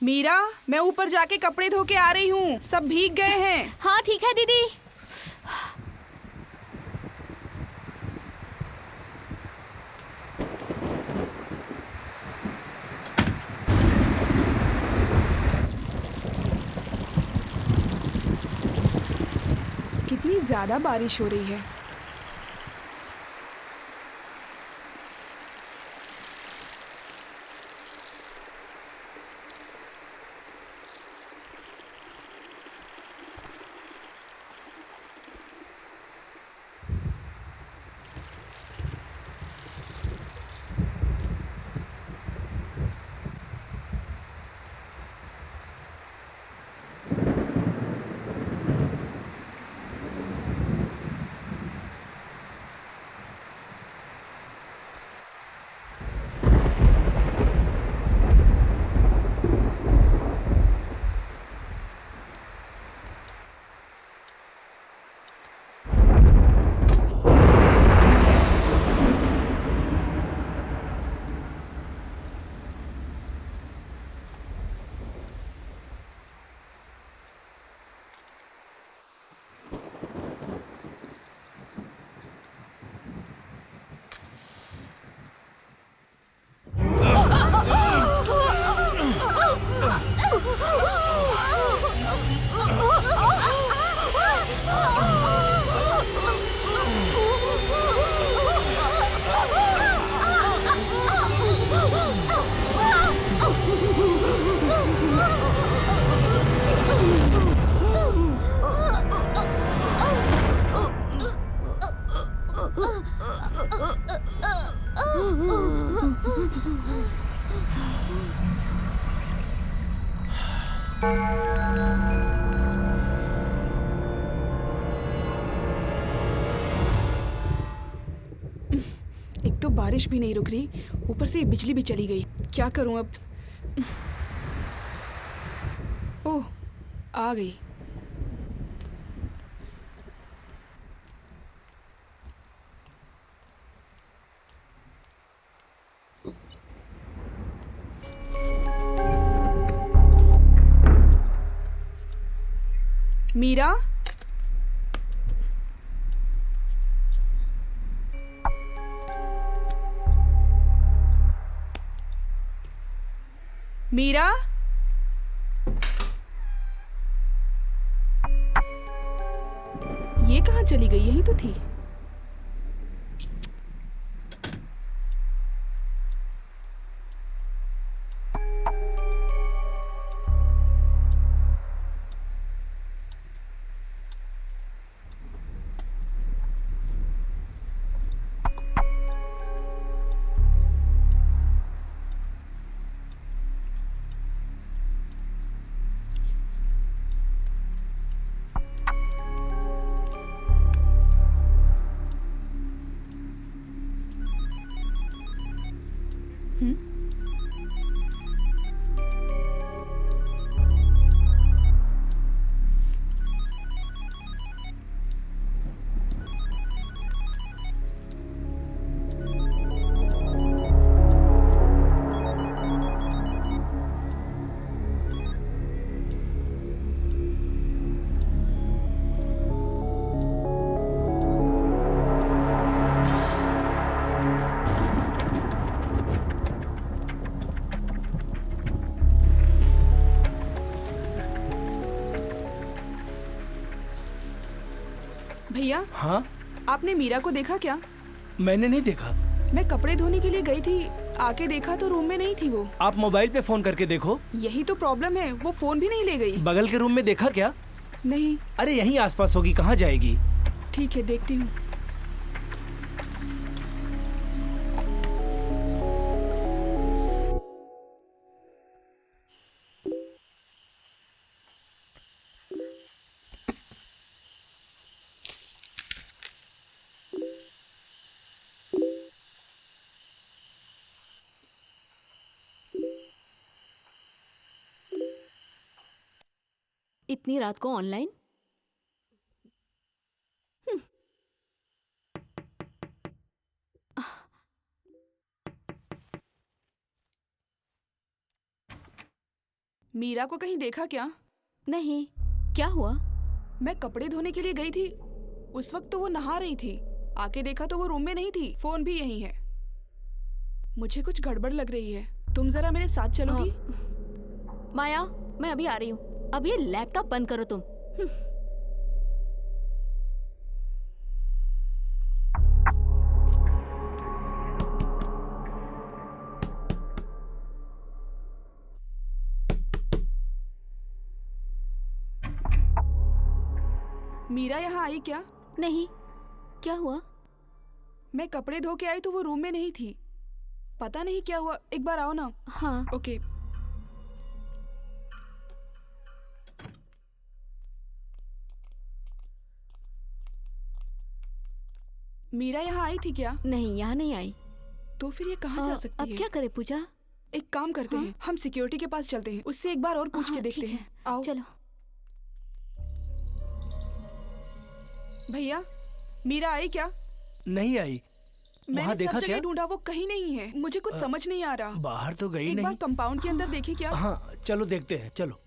मीरा, मैं ऊपर जाके कपड़े धो के आ रही हूँ। सब भीग गए हैं। हाँ ठीक है दीदी। कितनी ज्यादा बारिश हो रही है। एक तो बारिश भी नहीं रुक रही, ऊपर से बिजली भी चली गई। क्या करूं अब? ओह, आ गई। मीरा, मीरा, ये कहाँ चली गई? यहीं तो थी। भैया, हाँ, आपने मीरा को देखा क्या? मैंने नहीं देखा। मैं कपड़े धोने के लिए गई थी, आके देखा तो रूम में नहीं थी वो। आप मोबाइल पे फोन करके देखो। यही तो प्रॉब्लम है, वो फोन भी नहीं ले गई। बगल के रूम में देखा क्या? नहीं। अरे यहीं आसपास होगी, कहाँ जाएगी? ठीक है, देखती हूँ। इतनी रात को ऑनलाइन? मीरा को कहीं देखा क्या? नहीं, क्या हुआ? मैं कपड़े धोने के लिए गई थी, उस वक्त तो वो नहा रही थी। आके देखा तो वो रूम में नहीं थी, फोन भी यहीं है। मुझे कुछ गड़बड़ लग रही है। तुम जरा मेरे साथ चलोगी? माया, मैं अभी आ रही हूँ। अब ये लैपटॉप बंद करो तुम। मीरा यहाँ आई क्या? नहीं, क्या हुआ? मैं कपड़े धो के आई तो वो रूम में नहीं थी। पता नहीं क्या हुआ, एक बार आओ ना। हाँ। ओके। मीरा यहाँ आई थी क्या? नहीं, यहाँ नहीं आई। तो फिर ये कहाँ जा सकती अब है? क्या करे पूजा? एक काम करते हैं, हम सिक्योरिटी के पास चलते हैं, उससे एक बार और पूछ के देखते ठीक हैं। है, आओ। चलो। भैया, मीरा आई क्या? नहीं आई। वहाँ मैंने देखा सब जगह क्या? ढूंढा, वो कहीं नहीं है। मुझे कुछ समझ नहीं आ रहा। बाहर तो गई एक नहीं। बार कंपाउंड के अंदर देखी क्या? हाँ, चलो देखते हैं, चलो।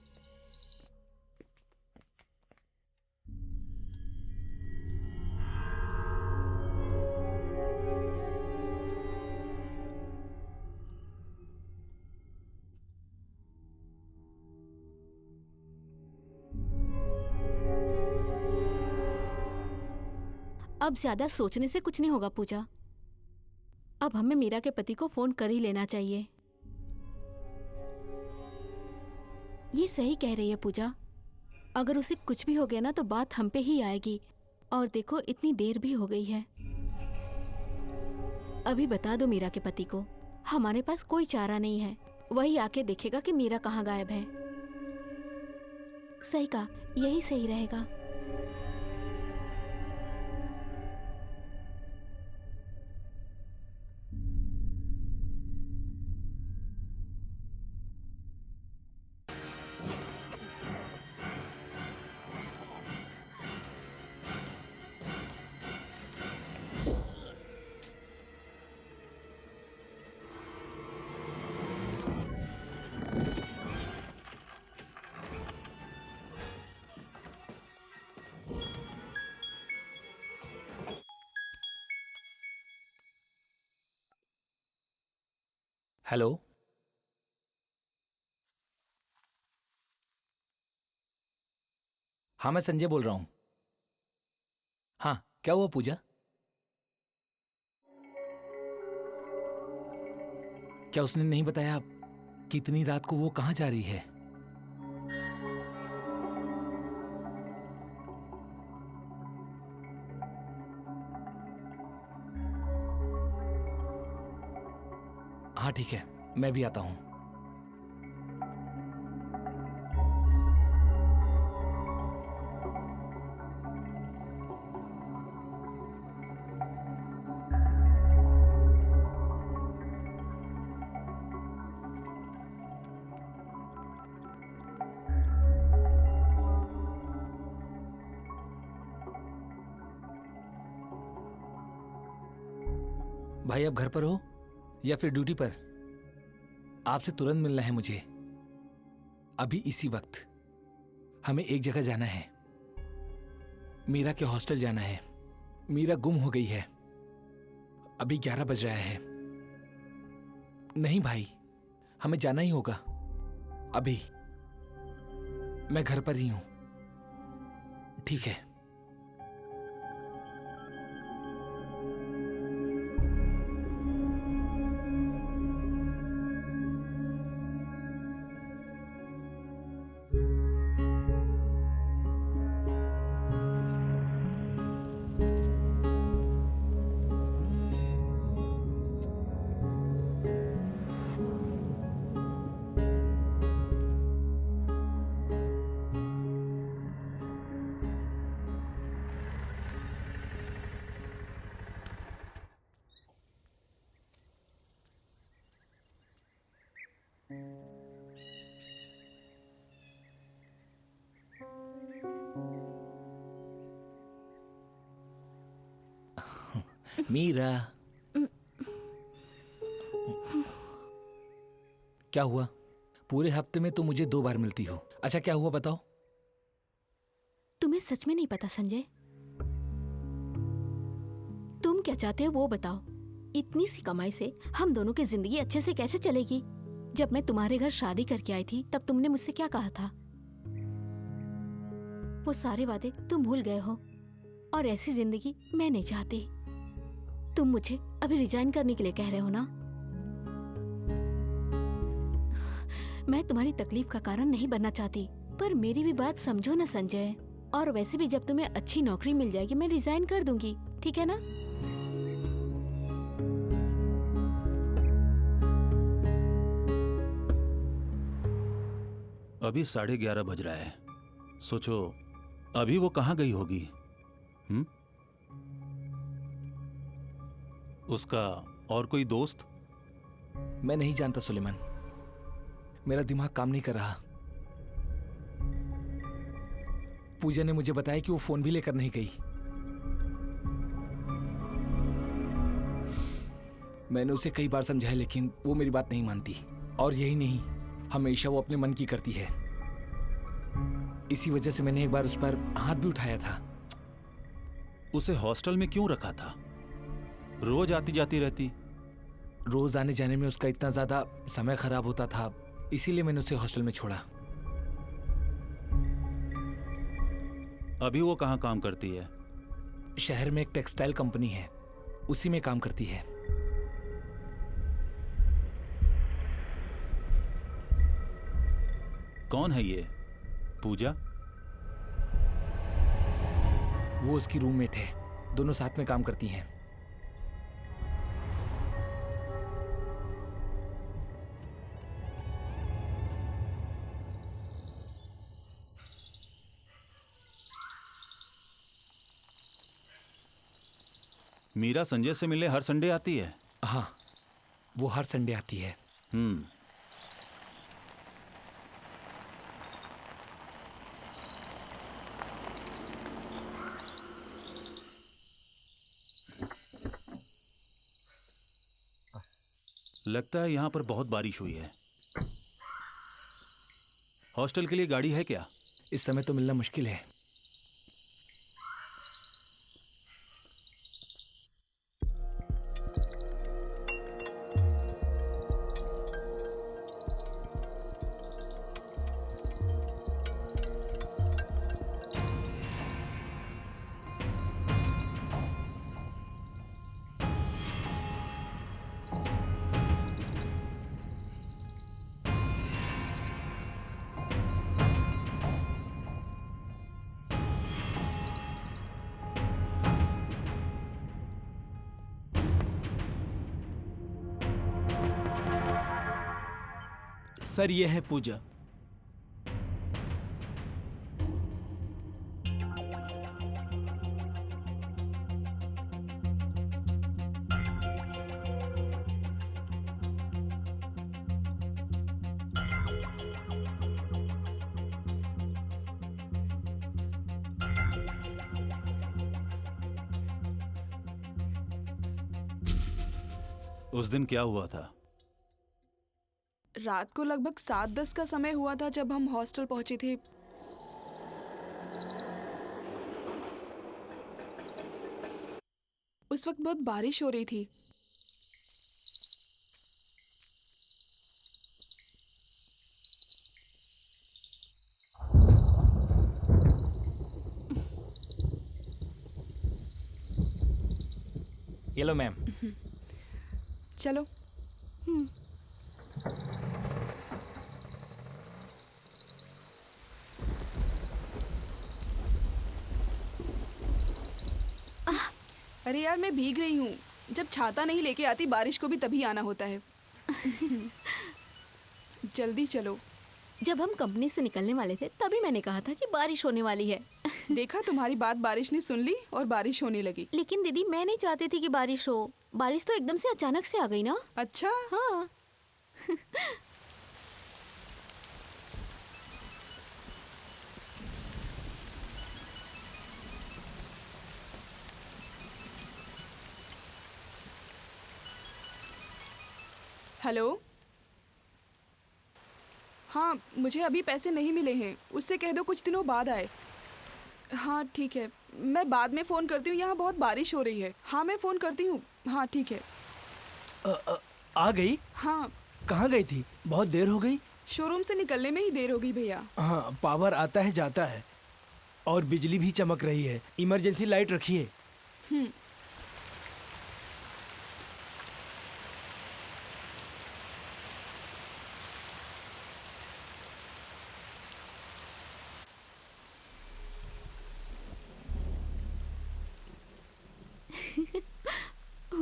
अब ज्यादा सोचने से कुछ नहीं होगा पूजा। अब हमें मीरा के पति को फोन कर ही लेना चाहिए। ये सही कह रही है पूजा। अगर उसे कुछ भी हो गया ना तो बात हम पे ही आएगी। और देखो, इतनी देर भी हो गई है। अभी बता दो मीरा के पति को, हमारे पास कोई चारा नहीं है। वही आके देखेगा कि मीरा कहाँ गायब है। सही कहा, यही सही रहेगा। हेलो। हाँ, मैं संजय बोल रहा हूँ। हाँ, क्या हुआ पूजा? क्या उसने नहीं बताया कि इतनी रात को वो कहाँ जा रही है? हाँ ठीक है, मैं भी आता हूँ। भाई, आप घर पर हो या फिर ड्यूटी पर? आपसे तुरंत मिलना है मुझे, अभी इसी वक्त। हमें एक जगह जाना है, मीरा के हॉस्टल जाना है। मीरा गुम हो गई है। अभी 11 बज रहा है। नहीं भाई, हमें जाना ही होगा अभी। मैं घर पर ही हूं। ठीक है। मीरा, क्या हुआ? पूरे हफ्ते में तो मुझे 2 बार मिलती हो। अच्छा क्या हुआ बताओ? तुम्हें सच में नहीं पता संजय? तुम क्या चाहते हो वो बताओ। इतनी सी कमाई से हम दोनों की जिंदगी अच्छे से कैसे चलेगी? जब मैं तुम्हारे घर शादी करके आई थी तब तुमने मुझसे क्या कहा था? वो सारे वादे तुम भूल गए हो और ऐसी जिंदगी मैं नहीं चाहती। तुम मुझे अभी रिजाइन करने के लिए कह रहे हो ना? मैं तुम्हारी तकलीफ का कारण नहीं बनना चाहती, पर मेरी भी बात समझो ना संजय। और वैसे भी जब तुम्हें अच्छी नौकरी मिल जाएगी मैं रिजाइन कर दूंगी, ठीक है ना? अभी 11:30 बज रहा है। सोचो अभी वो कहाँ गई होगी? उसका और कोई दोस्त? मैं नहीं जानता सुलेमान, मेरा दिमाग काम नहीं कर रहा। पूजा ने मुझे बताया कि वो फोन भी लेकर नहीं गई। मैंने उसे कई बार समझाया लेकिन वो मेरी बात नहीं मानती। और यही नहीं, हमेशा वो अपने मन की करती है। इसी वजह से मैंने एक बार उस पर हाथ भी उठाया था। उसे हॉस्टल में क्यों रखा था? रोज आती जाती रहती। रोज आने जाने में उसका इतना ज्यादा समय खराब होता था, इसीलिए मैंने उसे हॉस्टल में छोड़ा। अभी वो कहाँ काम करती है? शहर में एक टेक्सटाइल कंपनी है, उसी में काम करती है। कौन है ये पूजा? वो उसकी रूममेट है, दोनों साथ में काम करती हैं। मीरा संजय से मिलने हर संडे आती है? हाँ, वो हर संडे आती है। लगता है यहाँ पर बहुत बारिश हुई है। हॉस्टल के लिए गाड़ी है क्या? इस समय तो मिलना मुश्किल है। सर ये है पूजा। उस दिन क्या हुआ था? रात को लगभग 7:10 का समय हुआ था जब हम हॉस्टल पहुंचे थे। उस वक्त बहुत बारिश हो रही थी। ये लो मैम। चलो। अरे यार मैं भीग रही हूँ। जब छाता नहीं लेके आती बारिश को भी तभी आना होता है। जल्दी चलो। जब हम कंपनी से निकलने वाले थे तभी मैंने कहा था कि बारिश होने वाली है। देखा, तुम्हारी बात बारिश ने सुन ली और बारिश होने लगी। लेकिन दीदी मैं नहीं चाहती थी कि बारिश हो। बारिश तो एकदम से अचानक से आ गई ना। अच्छा। हाँ। हेलो। हाँ, मुझे अभी पैसे नहीं मिले हैं, उससे कह दो कुछ दिनों बाद आए। हाँ ठीक है, मैं बाद में फ़ोन करती हूँ, यहाँ बहुत बारिश हो रही है। हाँ मैं फ़ोन करती हूँ। हाँ ठीक है। आ गई? हाँ, कहाँ गई थी? बहुत देर हो गई। शोरूम से निकलने में ही देर हो गई भैया। हाँ, पावर आता है जाता है और बिजली भी चमक रही है। इमरजेंसी लाइट रखिए।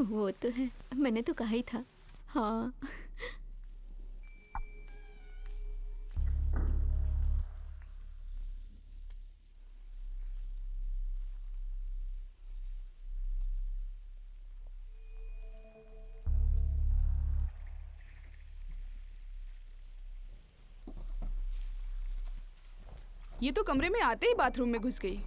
वो तो है, मैंने तो कहा ही था। हाँ। ये तो कमरे में आते ही बाथरूम में घुस गई।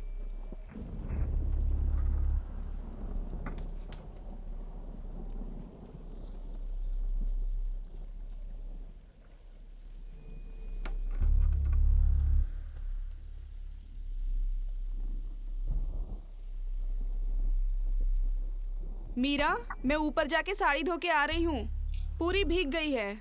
मीरा, मैं ऊपर जाके साड़ी धो के आ रही हूँ, पूरी भीग गई है।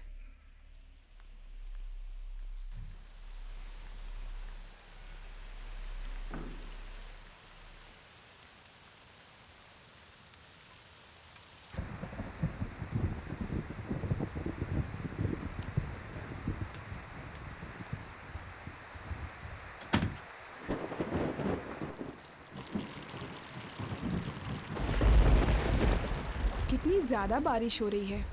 कितनी ज्यादा बारिश हो रही है।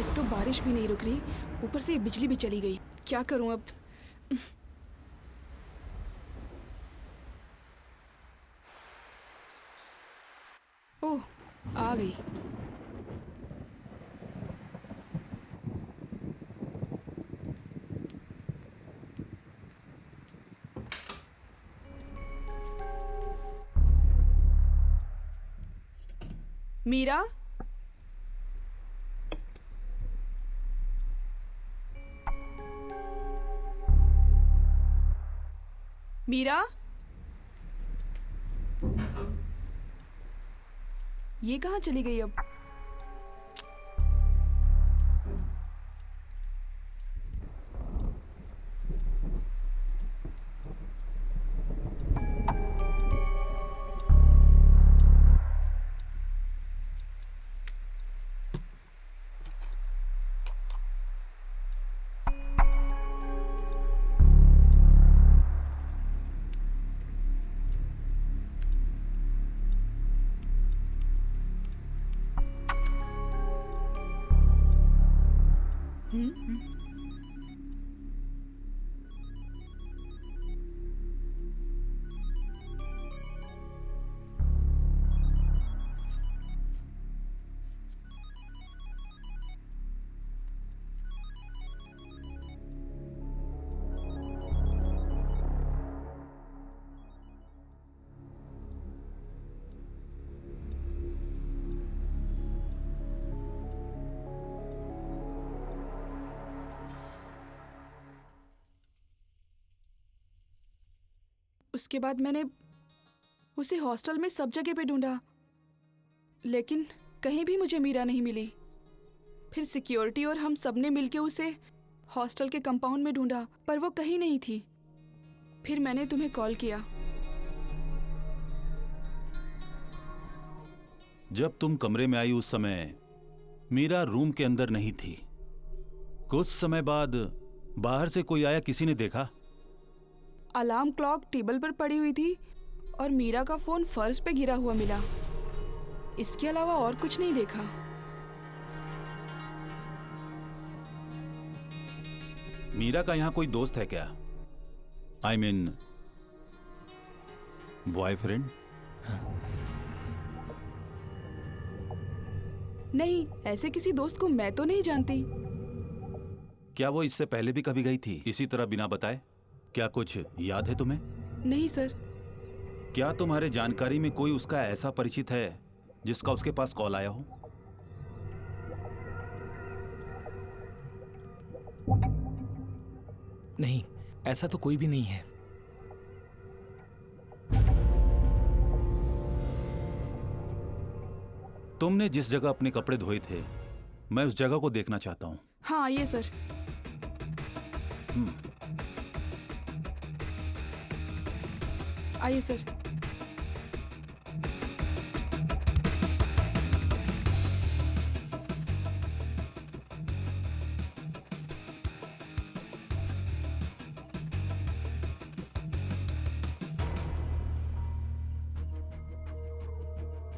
एक तो बारिश भी नहीं रुक रही, ऊपर से ये बिजली भी चली गई। क्या करूं अब? ओह, आ गई। मीरा, मीरा, ये कहाँ चली गई अब? उसके बाद मैंने उसे हॉस्टल में सब जगह पे ढूंढा, लेकिन कहीं भी मुझे मीरा नहीं मिली। फिर सिक्योरिटी और हम सबने मिलके उसे हॉस्टल के कंपाउंड में ढूंढा, पर वो कहीं नहीं थी। फिर मैंने तुम्हें कॉल किया। जब तुम कमरे में आई उस समय मीरा रूम के अंदर नहीं थी। कुछ समय बाद बाहर से कोई आया, किसी ने देखा? अलार्म क्लॉक टेबल पर पड़ी हुई थी और मीरा का फोन फर्श पे गिरा हुआ मिला। इसके अलावा और कुछ नहीं देखा। मीरा का यहाँ कोई दोस्त है क्या? I mean boyfriend? नहीं, ऐसे किसी दोस्त को मैं तो नहीं जानती। क्या वो इससे पहले भी कभी गई थी इसी तरह बिना बताए? क्या कुछ याद है तुम्हें? नहीं सर। क्या तुम्हारे जानकारी में कोई उसका ऐसा परिचित है जिसका उसके पास कॉल आया हो? नहीं, ऐसा तो कोई भी नहीं है। तुमने जिस जगह अपने कपड़े धोए थे, मैं उस जगह को देखना चाहता हूँ। हाँ आइए सर। आइए सर।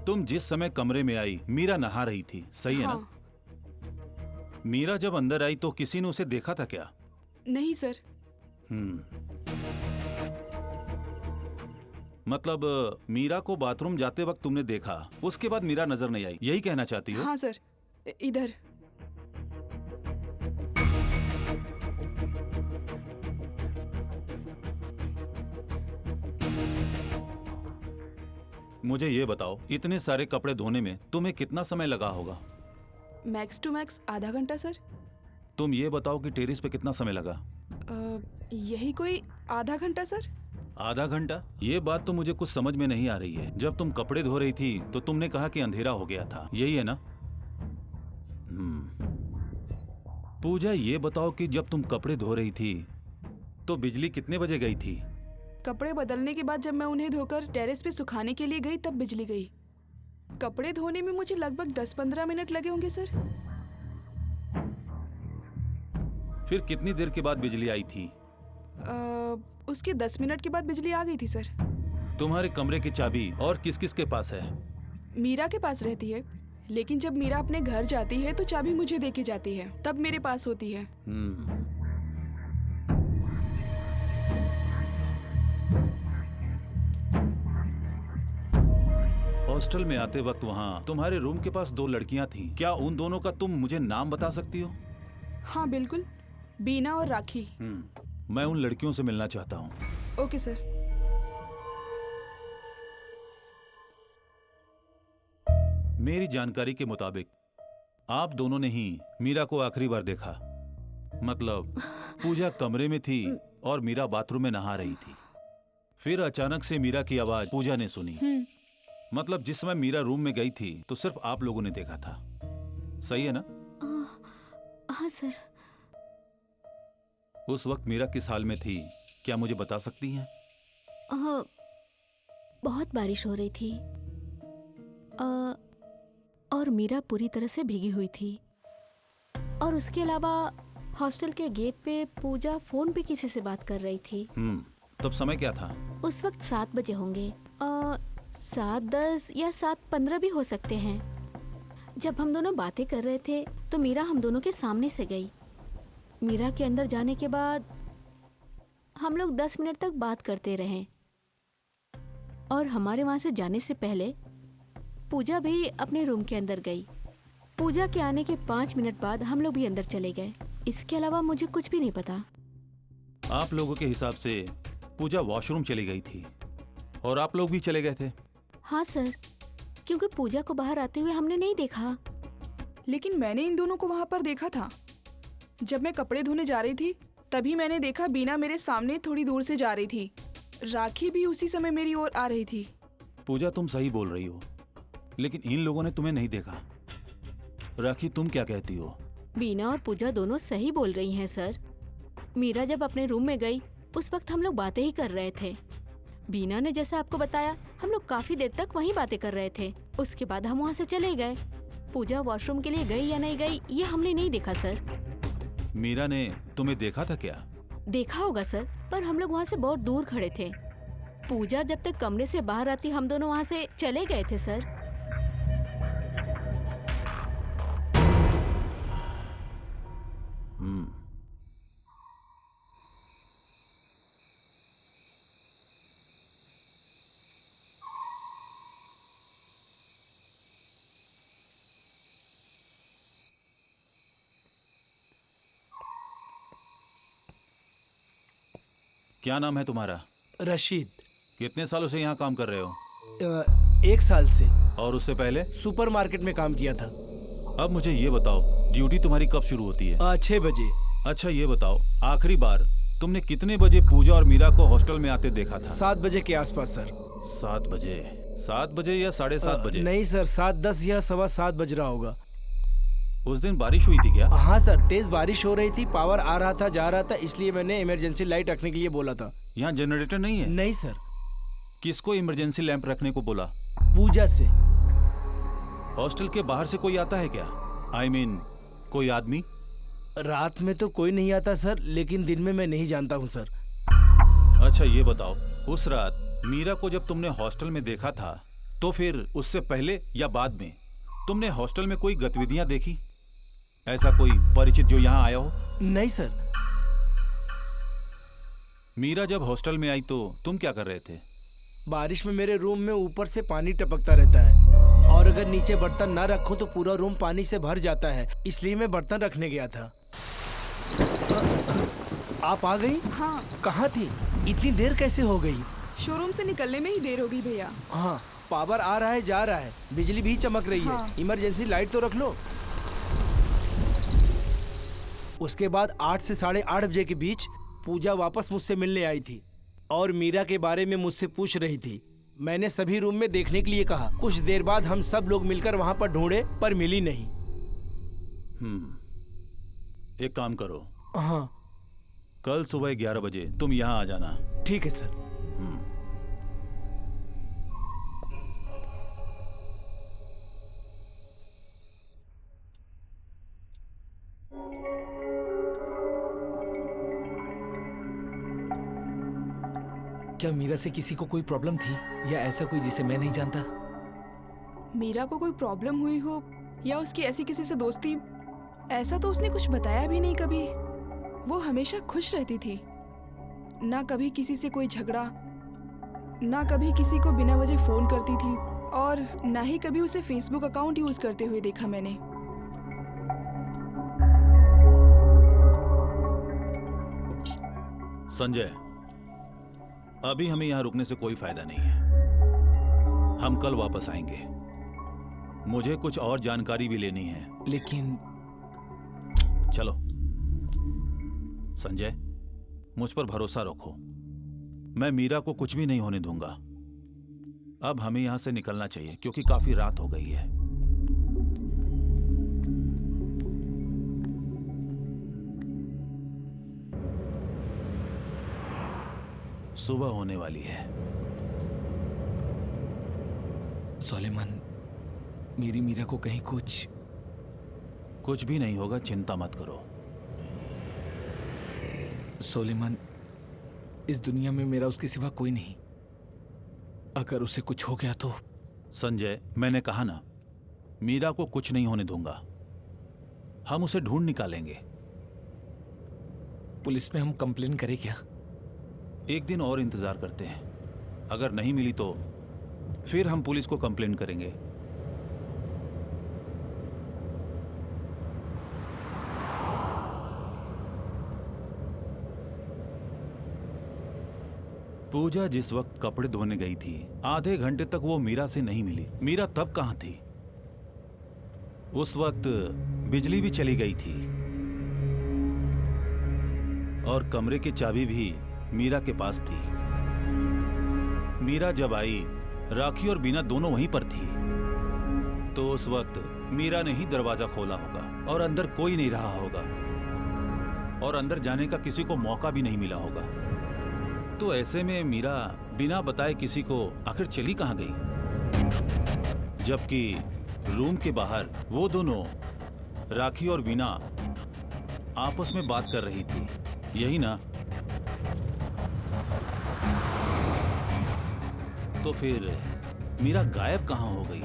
तुम जिस समय कमरे में आई मीरा नहा रही थी, सही है हाँ। ना? मीरा जब अंदर आई तो किसी ने उसे देखा था क्या? नहीं सर। मतलब मीरा को बाथरूम जाते वक्त तुमने देखा, उसके बाद मीरा नजर नहीं आई, यही कहना चाहती हो? हाँ सर, इधर। मुझे ये बताओ, इतने सारे कपड़े धोने में तुम्हें कितना समय लगा होगा? मैक्स टू मैक्स आधा घंटा सर। तुम ये बताओ कि टेरिस पे कितना समय लगा? यही कोई आधा घंटा सर। आधा घंटा? ये बात तो मुझे कुछ समझ में नहीं आ रही है। जब तुम कपड़े धो रही थी तो तुमने कहा कि अंधेरा हो गया था, यही है ना? पूजा, ये बताओ कि जब तुम कपड़े धो रही थी तो बिजली कितने बजे गई थी? कपड़े बदलने के बाद जब मैं उन्हें धोकर टेरेस पे सुखाने के लिए गई तब बिजली गई। कपड़े धोने में मुझे लगभग 10-15 मिनट लगे होंगे सर। फिर कितनी देर के बाद बिजली आई थी? उसके 10 मिनट के बाद बिजली आ गई थी सर। तुम्हारे कमरे की चाबी और किस किस के पास है? मीरा के पास रहती है, लेकिन जब मीरा अपने घर जाती है तो चाबी मुझे दे के जाती है, तब मेरे पास होती है। हॉस्टल में आते वक्त वहाँ तुम्हारे रूम के पास 2 लड़कियां थीं। क्या उन दोनों का तुम मुझे नाम बता सकती हो? हाँ बिल्कुल, बीना और राखी। मैं उन लड़कियों से मिलना चाहता हूँ। Okay sir. मेरी जानकारी के मुताबिक आप दोनों ने ही मीरा को आखिरी बार देखा। मतलब पूजा कमरे में थी और मीरा बाथरूम में नहा रही थी। फिर अचानक से मीरा की आवाज पूजा ने सुनी। मतलब जिस समय मीरा रूम में गई थी तो सिर्फ आप लोगों ने देखा था, सही है ना? हाँ सर। उस वक्त मीरा किस हाल में थी, क्या मुझे बता सकती हैं? बहुत बारिश हो रही थी और मीरा पूरी तरह से भीगी हुई थी। और उसके अलावा हॉस्टल के गेट पे पूजा फोन पे किसी से बात कर रही थी। तब समय क्या था? उस वक्त 7 बजे होंगे। 7:10 या 7:15 भी हो सकते हैं। जब हम दोनों बातें कर रहे थे तो मीरा हम दोनों के सामने से गई। मीरा के अंदर जाने के बाद हम लोग 10 मिनट तक बात करते रहे और हमारे वहाँ से जाने से पहले पूजा भी अपने रूम के अंदर गई। पूजा के आने के 5 मिनट बाद हम लोग भी अंदर चले गए। इसके अलावा मुझे कुछ भी नहीं पता। आप लोगों के हिसाब से पूजा वॉशरूम चली गई थी और आप लोग भी चले गए थे? हाँ सर, क्योंकि पूजा को बाहर आते हुए हमने नहीं देखा। लेकिन मैंने इन दोनों को वहां पर देखा था। जब मैं कपड़े धोने जा रही थी तभी मैंने देखा बीना मेरे सामने थोड़ी दूर से जा रही थी। राखी भी उसी समय मेरी ओर आ रही थी। पूजा, तुम सही बोल रही हो, लेकिन इन लोगों ने तुम्हें नहीं देखा। राखी, तुम क्या कहती हो? बीना और पूजा दोनों सही बोल रही हैं सर। मीरा जब अपने रूम में गई उस वक्त हम लोग बातें ही कर रहे थे। बीना ने जैसा आपको बताया, हम लोग काफी देर तक वहीं बातें कर रहे थे। उसके बाद हम वहाँ से चले गए। पूजा वॉशरूम के लिए गई या नहीं गई ये हमने नहीं देखा सर। मीरा ने तुम्हें देखा था क्या? देखा होगा सर, पर हम लोग वहाँ से बहुत दूर खड़े थे। पूजा जब तक कमरे से बाहर आती हम दोनों वहाँ से चले गए थे सर। क्या नाम है तुम्हारा? रशीद। कितने सालों से यहाँ काम कर रहे हो? 1 साल से। और उससे पहले? सुपरमार्केट में काम किया था। अब मुझे ये बताओ, ड्यूटी तुम्हारी कब शुरू होती है? 6 बजे। अच्छा ये बताओ, आखिरी बार तुमने कितने बजे पूजा और मीरा को हॉस्टल में आते देखा था? 7 बजे के आसपास सर। 7 बजे? 7 बजे या 7:30 बजे? नहीं सर, 7:10 या 7:15 बज रहा होगा। उस दिन बारिश हुई थी क्या? हाँ सर, तेज बारिश हो रही थी, पावर आ रहा था जा रहा था, इसलिए मैंने इमरजेंसी लाइट रखने के लिए बोला था। यहाँ जनरेटर नहीं है? नहीं सर। किसको इमरजेंसी लैंप रखने को बोला? पूजा से। हॉस्टल के बाहर से कोई आता है क्या? I mean, कोई आदमी? रात में तो कोई नहीं आता सर, लेकिन दिन में मैं नहीं जानता हूँ सर। अच्छा ये बताओ, उस रात मीरा को जब तुमने हॉस्टल में देखा था तो फिर उससे पहले या बाद में तुमने हॉस्टल में कोई गतिविधियां देखी? ऐसा कोई परिचित जो यहाँ आया हो? नहीं सर। मीरा जब हॉस्टल में आई तो तुम क्या कर रहे थे? बारिश में मेरे रूम में ऊपर से पानी टपकता रहता है और अगर नीचे बर्तन ना रखूं तो पूरा रूम पानी से भर जाता है, इसलिए मैं बर्तन रखने गया था। आप आ गई? हाँ। कहाँ थी? इतनी देर कैसे हो गई? शोरूम से निकलने में ही देर हो गई भैया। हाँ, पावर आ रहा है जा रहा है, बिजली भी चमक रही हाँ। है। इमरजेंसी लाइट तो रख लो। उसके बाद 8 से 8:30 बजे के बीच पूजा वापस मुझसे मिलने आई थी और मीरा के बारे में मुझसे पूछ रही थी। मैंने सभी रूम में देखने के लिए कहा। कुछ देर बाद हम सब लोग मिलकर वहां पर ढूंढे पर मिली नहीं। एक काम करो, हाँ कल सुबह 11 बजे तुम यहाँ आ जाना। ठीक है सर। क्या मीरा से किसी को कोई प्रॉब्लम थी या ऐसा कोई जिसे मैं नहीं जानता? मीरा को कोई प्रॉब्लम हुई हो या उसकी ऐसी किसी से दोस्ती, ऐसा तो उसने कुछ बताया भी नहीं कभी। वो हमेशा खुश रहती थी, ना कभी किसी से कोई झगड़ा, ना कभी किसी को बिना वजह फोन करती थी और ना ही कभी उसे फेसबुक अकाउंट यूज करते हुए देखा मैंने। संजय, अभी हमें यहाँ रुकने से कोई फायदा नहीं है। हम कल वापस आएंगे। मुझे कुछ और जानकारी भी लेनी है। लेकिन चलो संजय, मुझ पर भरोसा रखो। मैं मीरा को कुछ भी नहीं होने दूंगा। अब हमें यहां से निकलना चाहिए क्योंकि काफी रात हो गई है। सुबह होने वाली है। सोलेमान, मेरी मीरा को कहीं कुछ भी नहीं होगा, चिंता मत करो। सोलेमान, इस दुनिया में मेरा उसके सिवा कोई नहीं। अगर उसे कुछ हो गया तो? संजय, मैंने कहा ना, मीरा को कुछ नहीं होने दूंगा। हम उसे ढूंढ निकालेंगे। पुलिस में हम कंप्लेन करें क्या? एक दिन और इंतजार करते हैं। अगर नहीं मिली तो फिर हम पुलिस को कंप्लेन करेंगे। पूजा जिस वक्त कपड़े धोने गई थी, आधे घंटे तक वो मीरा से नहीं मिली। मीरा तब कहां थी? उस वक्त बिजली भी चली गई थी और कमरे की चाबी भी मीरा के पास थी। मीरा जब आई, राखी और बीना दोनों वहीं पर थी। तो उस वक्त मीरा ने ही दरवाजा खोला होगा और अंदर कोई नहीं रहा होगा और अंदर जाने का किसी को मौका भी नहीं मिला होगा। तो ऐसे में मीरा बिना बताए किसी को आखिर चली कहाँ गई? जबकि रूम के बाहर वो दोनों राखी और वीना आपस में बात कर रही थी, यही ना? तो फिर मीरा गायब कहाँ हो गई?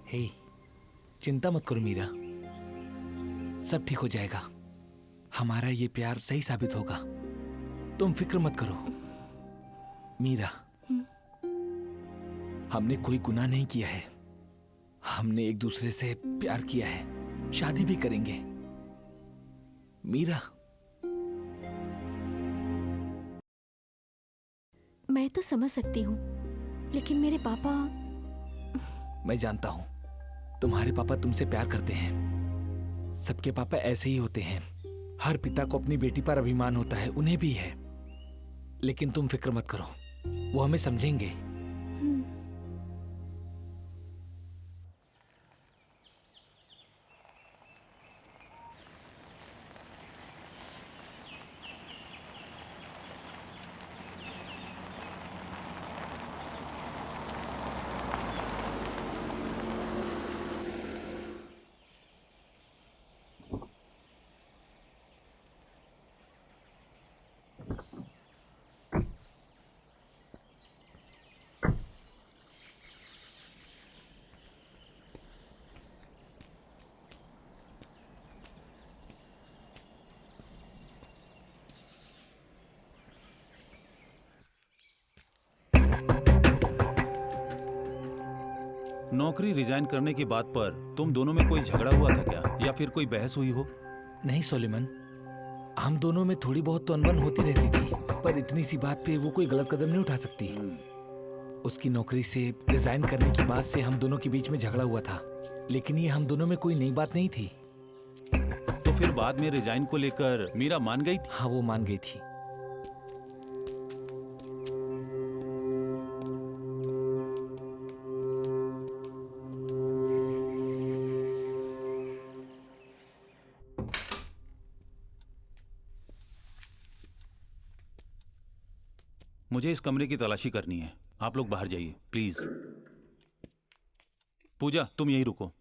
हे, चिंता मत करो मीरा, सब ठीक हो जाएगा। हमारा ये प्यार सही साबित होगा, तुम फिक्र मत करो। मीरा, हमने कोई गुनाह नहीं किया है, हमने एक दूसरे से प्यार किया है, शादी भी करेंगे। मीरा, मैं तो समझ सकती हूँ, लेकिन मेरे पापा। मैं जानता हूं तुम्हारे पापा तुमसे प्यार करते हैं। सबके पापा ऐसे ही होते हैं। हर पिता को अपनी बेटी पर अभिमान होता है, उन्हें भी है। लेकिन तुम फिक्र मत करो, वो हमें समझेंगे। नौकरी रिजाइन करने की बात पर तुम दोनों में कोई झगड़ा हुआ था क्या, या फिर कोई बहस हुई हो? नहीं सोलेमन, हम दोनों में थोड़ी बहुत तो अनबन होती रहती थी, पर इतनी सी बात पे वो कोई गलत कदम नहीं उठा सकती। उसकी नौकरी से रिजाइन करने की बात से हम दोनों के बीच में झगड़ा हुआ था, लेकिन ये हम दोनों में कोई नई बात नहीं थी। तो फिर बाद में रिजाइन को लेकर मीरा मान गई थी? हाँ, वो मान गई थी। मुझे इस कमरे की तलाशी करनी है, आप लोग बाहर जाइए प्लीज। पूजा, तुम यहीं रुको।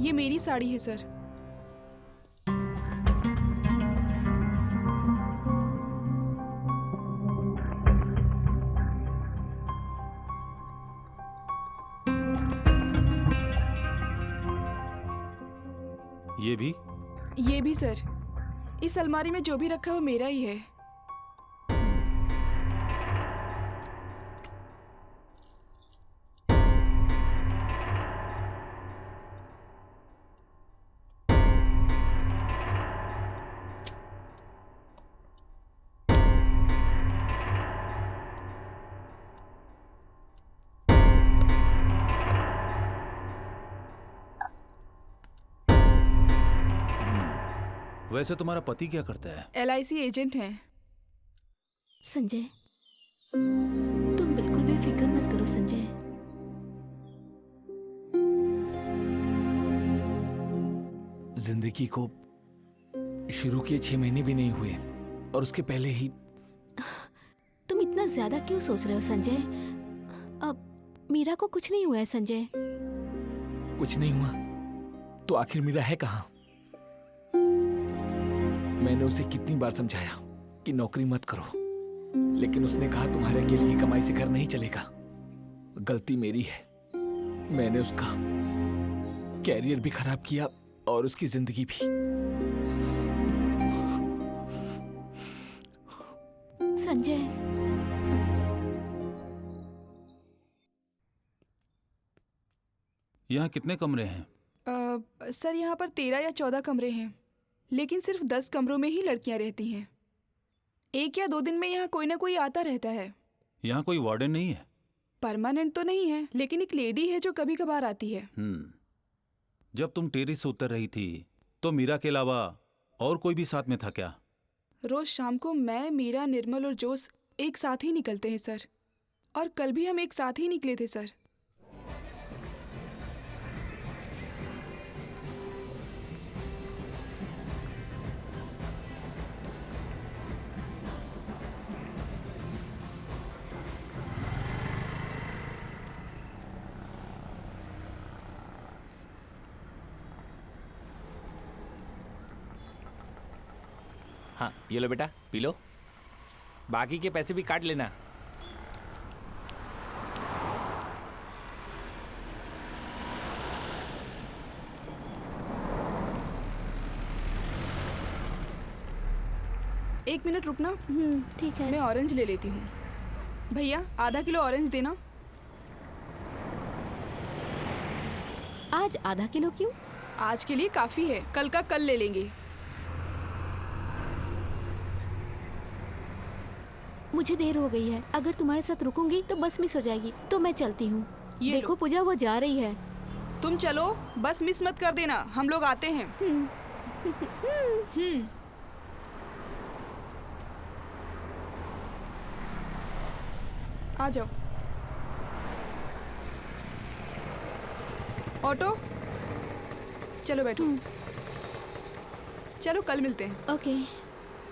ये मेरी साड़ी है सर। ये भी? ये भी सर। इस अलमारी में जो भी रखा है वो मेरा ही है। वैसे तुम्हारा पति क्या करता है? LIC एजेंट हैं। संजय, तुम बिल्कुल भी फिक्र मत करो संजय। जिंदगी को शुरू किए 6 महीने भी नहीं हुए और उसके पहले ही तुम इतना ज्यादा क्यों सोच रहे हो संजय? अब मीरा को कुछ नहीं हुआ है संजय। कुछ नहीं हुआ तो आखिर मीरा है कहाँ? मैंने उसे कितनी बार समझाया कि नौकरी मत करो, लेकिन उसने कहा तुम्हारे अकेले की कमाई से घर नहीं चलेगा। गलती मेरी है, मैंने उसका कैरियर भी खराब किया और उसकी जिंदगी भी। संजय, यहाँ कितने कमरे हैं? सर यहाँ पर 13 या 14 कमरे हैं, लेकिन सिर्फ 10 कमरों में ही लड़कियां रहती हैं। 1 या 2 दिन में यहाँ कोई ना कोई आता रहता है। यहाँ कोई वार्डन नहीं है? परमानेंट तो नहीं है, लेकिन एक लेडी है जो कभी कभार आती है। जब तुम टेरेस से उतर रही थी तो मीरा के अलावा और कोई भी साथ में था क्या? रोज शाम को मैं, मीरा, निर्मल और जोश एक साथ ही निकलते हैं सर, और कल भी हम एक साथ ही निकले थे सर। हाँ, ये लो बेटा, पी लो। बाकी के पैसे भी काट लेना। एक मिनट रुकना, ठीक है। मैं ऑरेंज ले लेती हूँ। भैया आधा किलो ऑरेंज देना। आज आधा किलो क्यों? आज के लिए काफी है, कल का कल ले लेंगे। मुझे देर हो गई है, अगर तुम्हारे साथ रुकूंगी तो बस मिस हो जाएगी, तो मैं चलती हूँ। ये देखो लो। पूजा, वो जा रही है। तुम चलो, बस मिस मत कर देना, हम लोग आते हैं। आ जाओ। ऑटो, चलो बैठो। चलो कल मिलते हैं। ओके,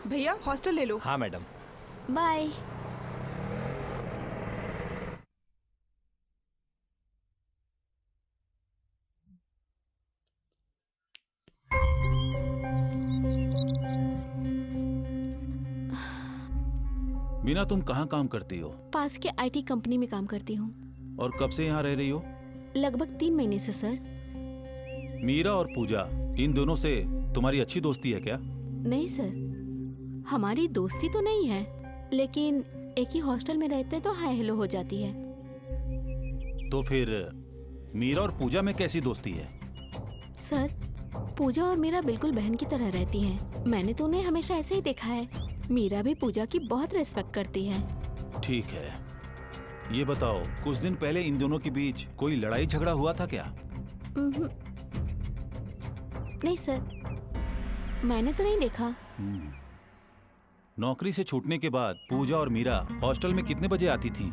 भैया हॉस्टल ले लो। हाँ मैडम। बाय। मीना, तुम कहाँ काम करती हो? पास के IT कंपनी में काम करती हूँ। और कब से यहाँ रह रही हो? लगभग 3 महीने से सर। मीरा और पूजा, इन दोनों से तुम्हारी अच्छी दोस्ती है क्या? नहीं सर, हमारी दोस्ती तो नहीं है, लेकिन एक ही हॉस्टल में रहते तो हाय हेलो हो जाती है। तो फिर मीरा और पूजा में कैसी दोस्ती है? सर, पूजा और मीरा बिल्कुल बहन की तरह रहती हैं। मैंने तो उन्हें हमेशा ऐसे ही देखा है। मीरा भी पूजा की बहुत रिस्पेक्ट करती है। ठीक है, ये बताओ, कुछ दिन पहले इन दोनों के बीच कोई लड़ाई झगड़ा हुआ था क्या? नहीं सर, मैंने तो नहीं देखा। नौकरी से छूटने के बाद पूजा और मीरा हॉस्टल में कितने बजे आती थीं?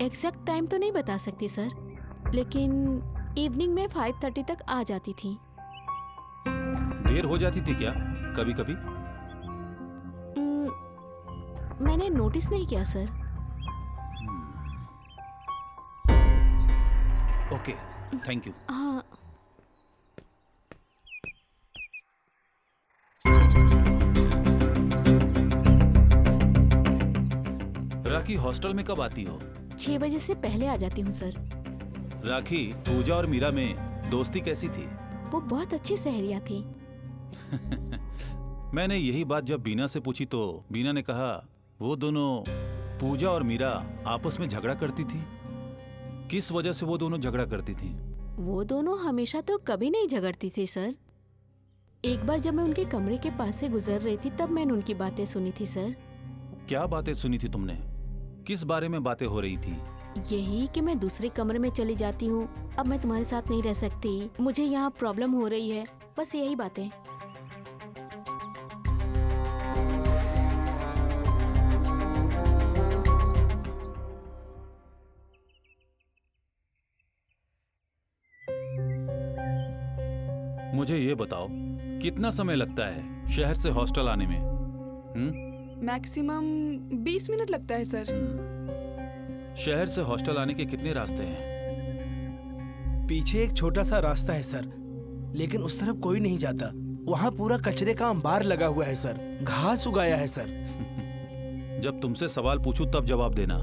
एग्जैक्ट टाइम तो नहीं बता सकती सर, लेकिन इवनिंग में 5:30 तक आ जाती थी। देर हो जाती थी क्या कभी कभी? मैंने नोटिस नहीं किया सर। Okay, thank you. हाँ, राखी हॉस्टल में कब आती हो? 6 बजे से पहले आ जाती हूँ सर। राखी, पूजा और मीरा में दोस्ती कैसी थी? वो बहुत अच्छी सहेलियाँ थी। मैंने यही बात जब बीना से पूछी तो बीना ने कहा वो दोनों पूजा और मीरा आपस में झगड़ा करती थी। किस वजह से वो दोनों झगड़ा करती थी? वो दोनों हमेशा तो कभी नहीं झगड़ती थी सर। एक बार जब मैं उनके कमरे के पास से गुजर रही थी तब मैंने उनकी बातें सुनी थी सर। क्या बातें सुनी थी तुमने? किस बारे में बातें हो रही थी? यही कि मैं दूसरे कमरे में चली जाती हूँ, अब मैं तुम्हारे साथ नहीं रह सकती, मुझे यहाँ प्रॉब्लम हो रही है, बस यही बातें। मुझे ये बताओ कितना समय लगता है शहर से हॉस्टल आने में? मैक्सिमम 20 मिनट लगता है सर। शहर से हॉस्टल आने के कितने रास्ते हैं? पीछे एक छोटा सा रास्ता है सर, लेकिन उस तरफ कोई नहीं जाता। वहाँ पूरा कचरे का अंबार लगा हुआ है सर, घास उगाया है सर। जब तुमसे सवाल पूछूं तब जवाब देना।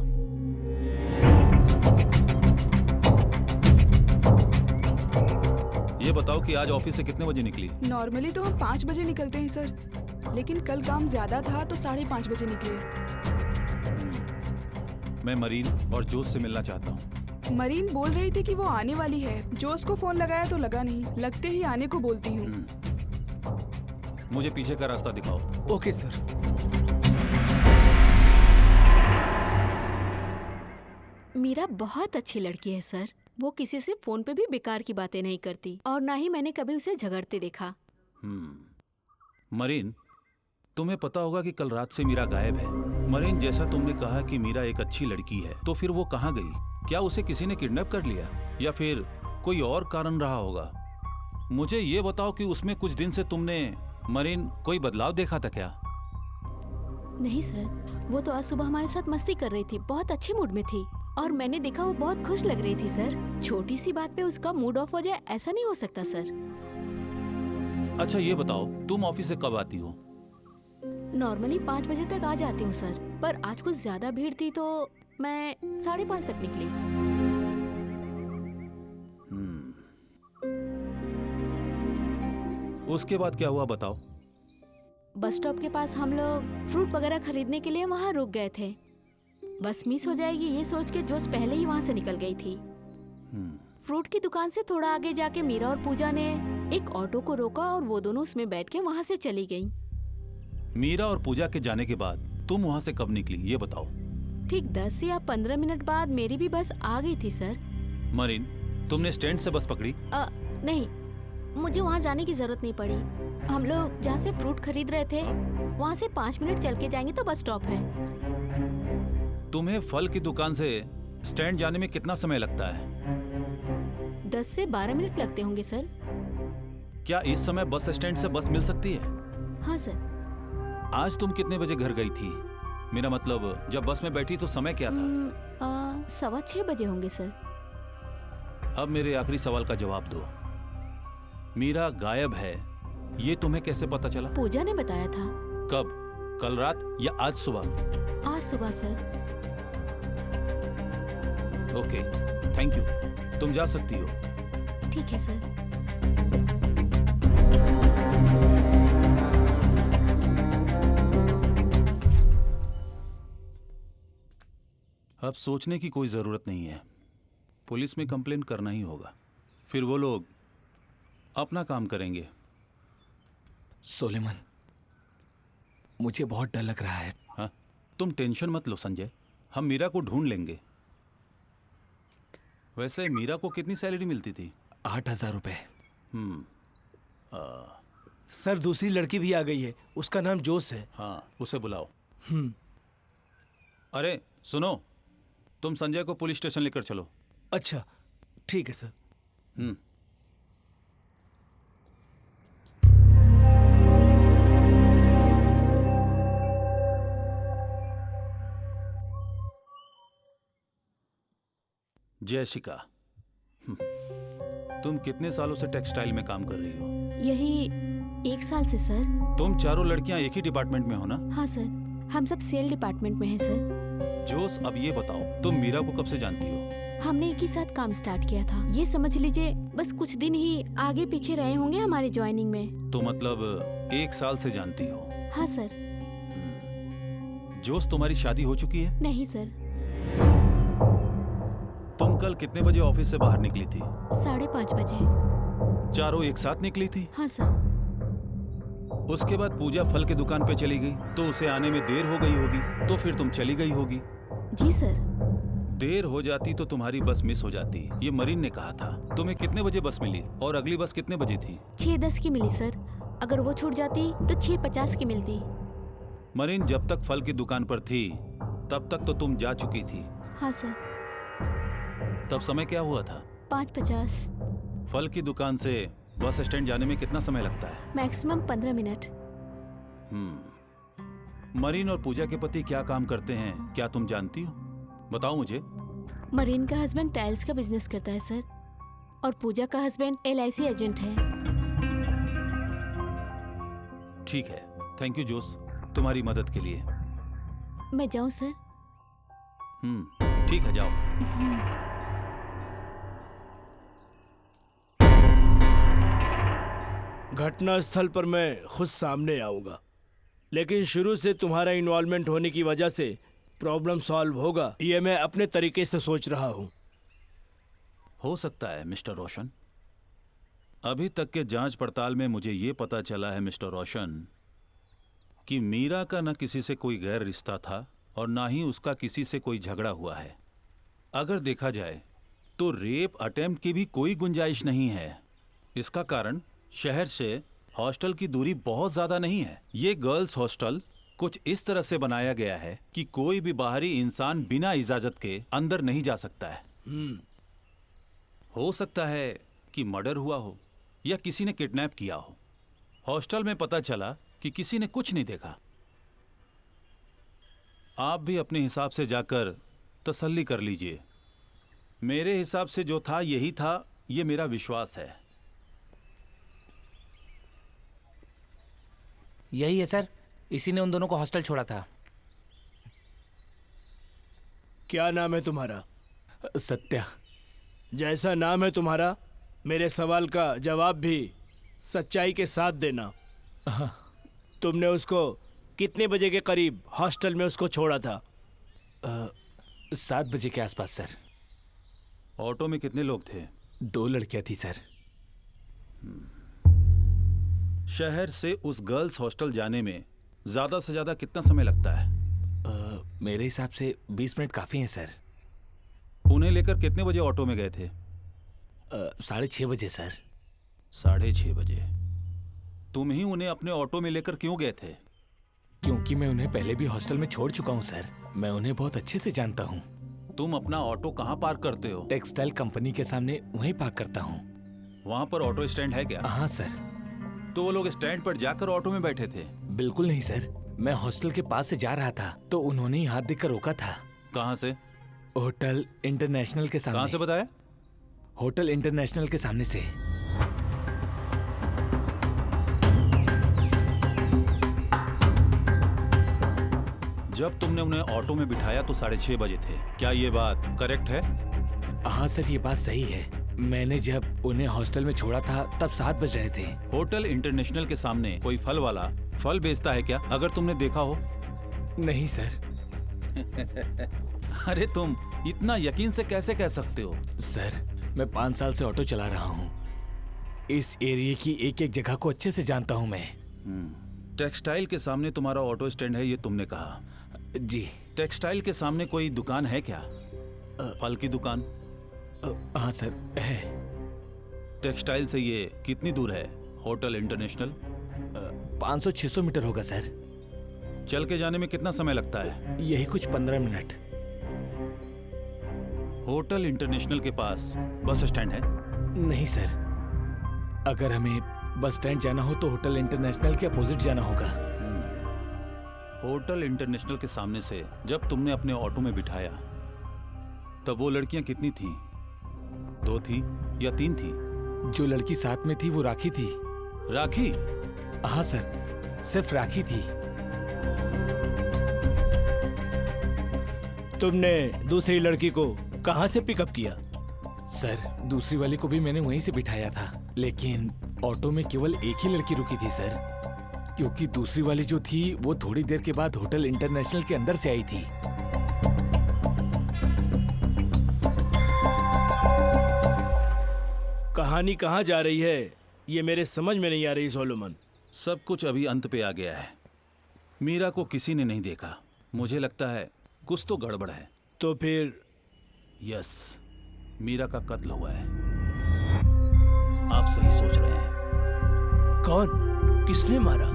ये बताओ कि आज ऑफिस से कितने बजे निकली? नॉर्मली तो हम 5 बजे निकलते हैं सर, लेकिन कल काम ज्यादा था तो 5:30 बजे निकले। मैं मरीन और जोश से मिलना चाहता हूँ। मरीन बोल रही थी कि वो आने वाली है। जोश को फोन लगाया तो लगा नहीं, लगते ही आने को बोलती हूँ। मुझे पीछे का रास्ता दिखाओ। Okay sir. मीरा बहुत अच्छी लड़की है सर, वो किसी से फोन पे भी बेकार की बातें नहीं करती और ना ही मैंने कभी उसे झगड़ते देखा। मरीन, तुम्हें पता होगा कि कल रात से मीरा गायब है। मरीन, जैसा तुमने कहा कि मीरा एक अच्छी लड़की है, तो फिर वो कहाँ गई? क्या उसे किसी ने किडनैप कर लिया या फिर कोई और कारण रहा होगा? मुझे ये बताओ कि उसमें कुछ दिन से तुमने मरीन कोई बदलाव देखा था क्या? नहीं सर, वो तो आज सुबह हमारे साथ मस्ती कर रही थी, बहुत अच्छे मूड में थी और मैंने देखा वो बहुत खुश लग रही थी सर। छोटी सी बात पे उसका मूड ऑफ हो जाए, ऐसा नहीं हो सकता सर। अच्छा ये बताओ, तुम ऑफिस से कब आती हो? नॉर्मली 5 बजे तक आ जाती हूँ सर, पर आज कुछ ज्यादा भीड़ थी तो मैं 5:30 तक निकली। उसके बाद क्या हुआ बताओ? बस स्टॉप के पास हम लोग फ्रूट वगैरह खरीदने के लिए वहाँ रुक गए थे। बस मिस हो जाएगी ये सोच के जोश पहले ही वहाँ से निकल गई थी। फ्रूट की दुकान से थोड़ा आगे जाके मीरा और पूजा ने एक ऑटो को रोका और वो दोनों उसमें बैठ के वहाँ से चली गईं। मीरा और पूजा के जाने के बाद तुम वहाँ से कब निकली ये बताओ? ठीक 10 या 15 मिनट बाद मेरी भी बस आ गई थी सर। मरीन, तुमने स्टैंड से बस पकड़ी? नहीं, मुझे वहाँ जाने की जरूरत नहीं पड़ी। हम लोग जहाँ से फ्रूट खरीद रहे थे वहाँ से 5 मिनट चल के जाएंगे तो बस स्टॉप है। तुम्हें फल की दुकान से स्टैंड जाने में कितना समय लगता है? 10 से 12 मिनट लगते होंगे सर। क्या इस समय बस स्टैंड से बस मिल सकती है? हाँ सर। आज तुम कितने बजे घर गई थी? मेरा मतलब जब बस में बैठी तो समय क्या था? 6:15 बजे होंगे सर। अब मेरे आखिरी सवाल का जवाब दो। मीरा गायब है ये तुम्हें कैसे पता चला? पूजा ने बताया था। कब? कल रात या आज सुबह? आज सुबह सर। Okay, thank you. तुम जा सकती हो। ठीक है सर। अब सोचने की कोई जरूरत नहीं है, पुलिस में कंप्लेन करना ही होगा, फिर वो लोग अपना काम करेंगे। सोलेमन, मुझे बहुत डर लग रहा है। हाँ, तुम टेंशन मत लो संजय, हम मीरा को ढूंढ लेंगे। वैसे मीरा को कितनी सैलरी मिलती थी? 8,000 रुपए। सर दूसरी लड़की भी आ गई है, उसका नाम जोश है। हाँ, उसे बुलाओ। अरे सुनो, तुम संजय को पुलिस स्टेशन लेकर चलो। अच्छा ठीक है सर। जयशिका, तुम कितने सालों से टेक्सटाइल में काम कर रही हो? यही 1 साल से सर। तुम चारों लड़कियां एक ही डिपार्टमेंट में हो ना? हाँ सर, हम सब सेल डिपार्टमेंट में हैं सर। जोश, अब ये बताओ तुम मीरा को कब से जानती हो? हमने एक ही साथ काम स्टार्ट किया था, ये समझ लीजिए बस कुछ दिन ही आगे पीछे रहे होंगे हमारे ज्वाइनिंग में। तो मतलब 1 साल से जानती हो। हाँ सर। जोश, तुम्हारी शादी हो चुकी है? नहीं सर। तुम कल कितने बजे ऑफिस से बाहर निकली थी? 5:30 बजे। चारों एक साथ निकली थी? हाँ सर। उसके बाद पूजा फल की दुकान पे चली गई तो उसे आने में देर हो गई होगी, तो फिर तुम चली गई होगी। जी सर। देर हो जाती तो तुम्हारी बस मिस हो जाती, ये मरीन ने कहा था। तुम्हें कितने बजे बस मिली और अगली बस कितने बजे थी? 6:10 की मिली सर। अगर वो छूट जाती तो 6:50 की मिलती। मरीन, जब तक फल की दुकान पर थी तब तक तो तुम जा चुकी थी। हाँ सर। तब समय क्या हुआ था? 5:50। फल की दुकान से बस स्टैंड जाने में कितना समय लगता है? Maximum 15 minute. मरीन और पूजा के पति क्या काम करते हैं, क्या तुम जानती हो? बताओ मुझे। मरीन का हस्बैंड टाइल्स का बिजनेस करता है सर, और पूजा का हस्बैंड LIC एजेंट है। ठीक है, थैंक यू जोश, तुम्हारी मदद के लिए। मैं जाऊं सर? ठीक है, जाओ। घटनास्थल पर मैं खुद सामने आऊंगा, लेकिन शुरू से तुम्हारा इन्वॉल्वमेंट होने की वजह से प्रॉब्लम सॉल्व होगा, ये मैं अपने तरीके से सोच रहा हूँ। हो सकता है मिस्टर रोशन। अभी तक के जांच पड़ताल में मुझे ये पता चला है मिस्टर रोशन कि मीरा का न किसी से कोई गैर रिश्ता था और ना ही उसका किसी से कोई झगड़ा हुआ है। अगर देखा जाए तो रेप अटेम्प्ट की भी कोई गुंजाइश नहीं है। इसका कारण शहर से हॉस्टल की दूरी बहुत ज्यादा नहीं है। ये गर्ल्स हॉस्टल कुछ इस तरह से बनाया गया है कि कोई भी बाहरी इंसान बिना इजाजत के अंदर नहीं जा सकता है। हो सकता है कि मर्डर हुआ हो या किसी ने किडनैप किया हो। हॉस्टल में पता चला कि किसी ने कुछ नहीं देखा। आप भी अपने हिसाब से जाकर तसल्ली कर लीजिए। मेरे हिसाब से जो था यही था, ये मेरा विश्वास है। यही है सर, इसी ने उन दोनों को हॉस्टल छोड़ा था। क्या नाम है तुम्हारा? सत्या। जैसा नाम है तुम्हारा, मेरे सवाल का जवाब भी सच्चाई के साथ देना। तुमने उसको कितने बजे के करीब हॉस्टल में उसको छोड़ा था? 7 बजे के आसपास सर। ऑटो में कितने लोग थे? 2 लड़कियां थी सर। शहर से उस गर्ल्स हॉस्टल जाने में ज्यादा से ज्यादा कितना समय लगता है? मेरे हिसाब से 20 मिनट काफी हैं सर। उन्हें लेकर कितने बजे ऑटो में गए थे? 6:30 बजे सर। 6:30 बजे। तुम ही उन्हें अपने ऑटो में लेकर क्यों गए थे? क्योंकि मैं उन्हें पहले भी हॉस्टल में छोड़ चुका हूं सर। मैं उन्हें बहुत अच्छे से जानता हूं। तुम अपना ऑटो कहाँ पार्क करते हो? टेक्सटाइल कंपनी के सामने वहीं पार्क करता हूं। वहाँ पर ऑटो स्टैंड है क्या? हाँ सर। तो वो लोग स्टैंड पर जाकर ऑटो में बैठे थे? बिल्कुल नहीं सर, मैं हॉस्टल के पास से जा रहा था तो उन्होंने ही हाथ देकर रोका था। कहाँ से? होटल इंटरनेशनल के सामने। कहाँ से बताया? होटल इंटरनेशनल के सामने से। जब तुमने उन्हें ऑटो में बिठाया तो 6:30 बजे थे, क्या ये बात करेक्ट है? हाँ सर, ये बात सही है। मैंने जब उन्हें हॉस्टल में छोड़ा था तब 7 बज रहे थे। होटल इंटरनेशनल के सामने कोई फल वाला फल बेचता है क्या, अगर तुमने देखा हो? नहीं सर। अरे तुम इतना यकीन से कैसे कह सकते हो? सर, मैं 5 साल से ऑटो चला रहा हूँ। इस एरिया की एक एक जगह को अच्छे से जानता हूँ मैं। टेक्सटाइल के सामने तुम्हारा ऑटो स्टैंड है, ये तुमने कहा। जी। टेक्सटाइल के सामने कोई दुकान है क्या? फल की दुकान? हाँ सर, है। टेक्सटाइल से ये कितनी दूर है होटल इंटरनेशनल? 500-600 मीटर होगा सर। चल के जाने में कितना समय लगता है? यही कुछ 15 मिनट। होटल इंटरनेशनल के पास बस स्टैंड है? नहीं सर, अगर हमें बस स्टैंड जाना हो तो होटल इंटरनेशनल के अपोजिट जाना होगा। होटल इंटरनेशनल के सामने से जब तुमने अपने ऑटो में बिठाया तब वो लड़कियां कितनी थीं? 2 थी या 3 थी? जो लड़की साथ में थी वो राखी थी। राखी? हाँ सर, सिर्फ राखी थी। तुमने दूसरी लड़की को कहाँ से पिकअप किया? सर, दूसरी वाली को भी मैंने वहीं से बिठाया था, लेकिन ऑटो में केवल एक ही लड़की रुकी थी सर। क्योंकि दूसरी वाली जो थी वो थोड़ी देर के बाद होटल इंटरनेशनल के अंदर से आई थी। कहानी कहाँ जा रही है ये मेरे समझ में नहीं आ रही सोलोमन। सब कुछ अभी अंत पे आ गया है। मीरा को किसी ने नहीं देखा। मुझे लगता है कुछ तो गड़बड़ है। तो फिर यस, मीरा का कत्ल हुआ है। आप सही सोच रहे हैं। कौन, किसने मारा?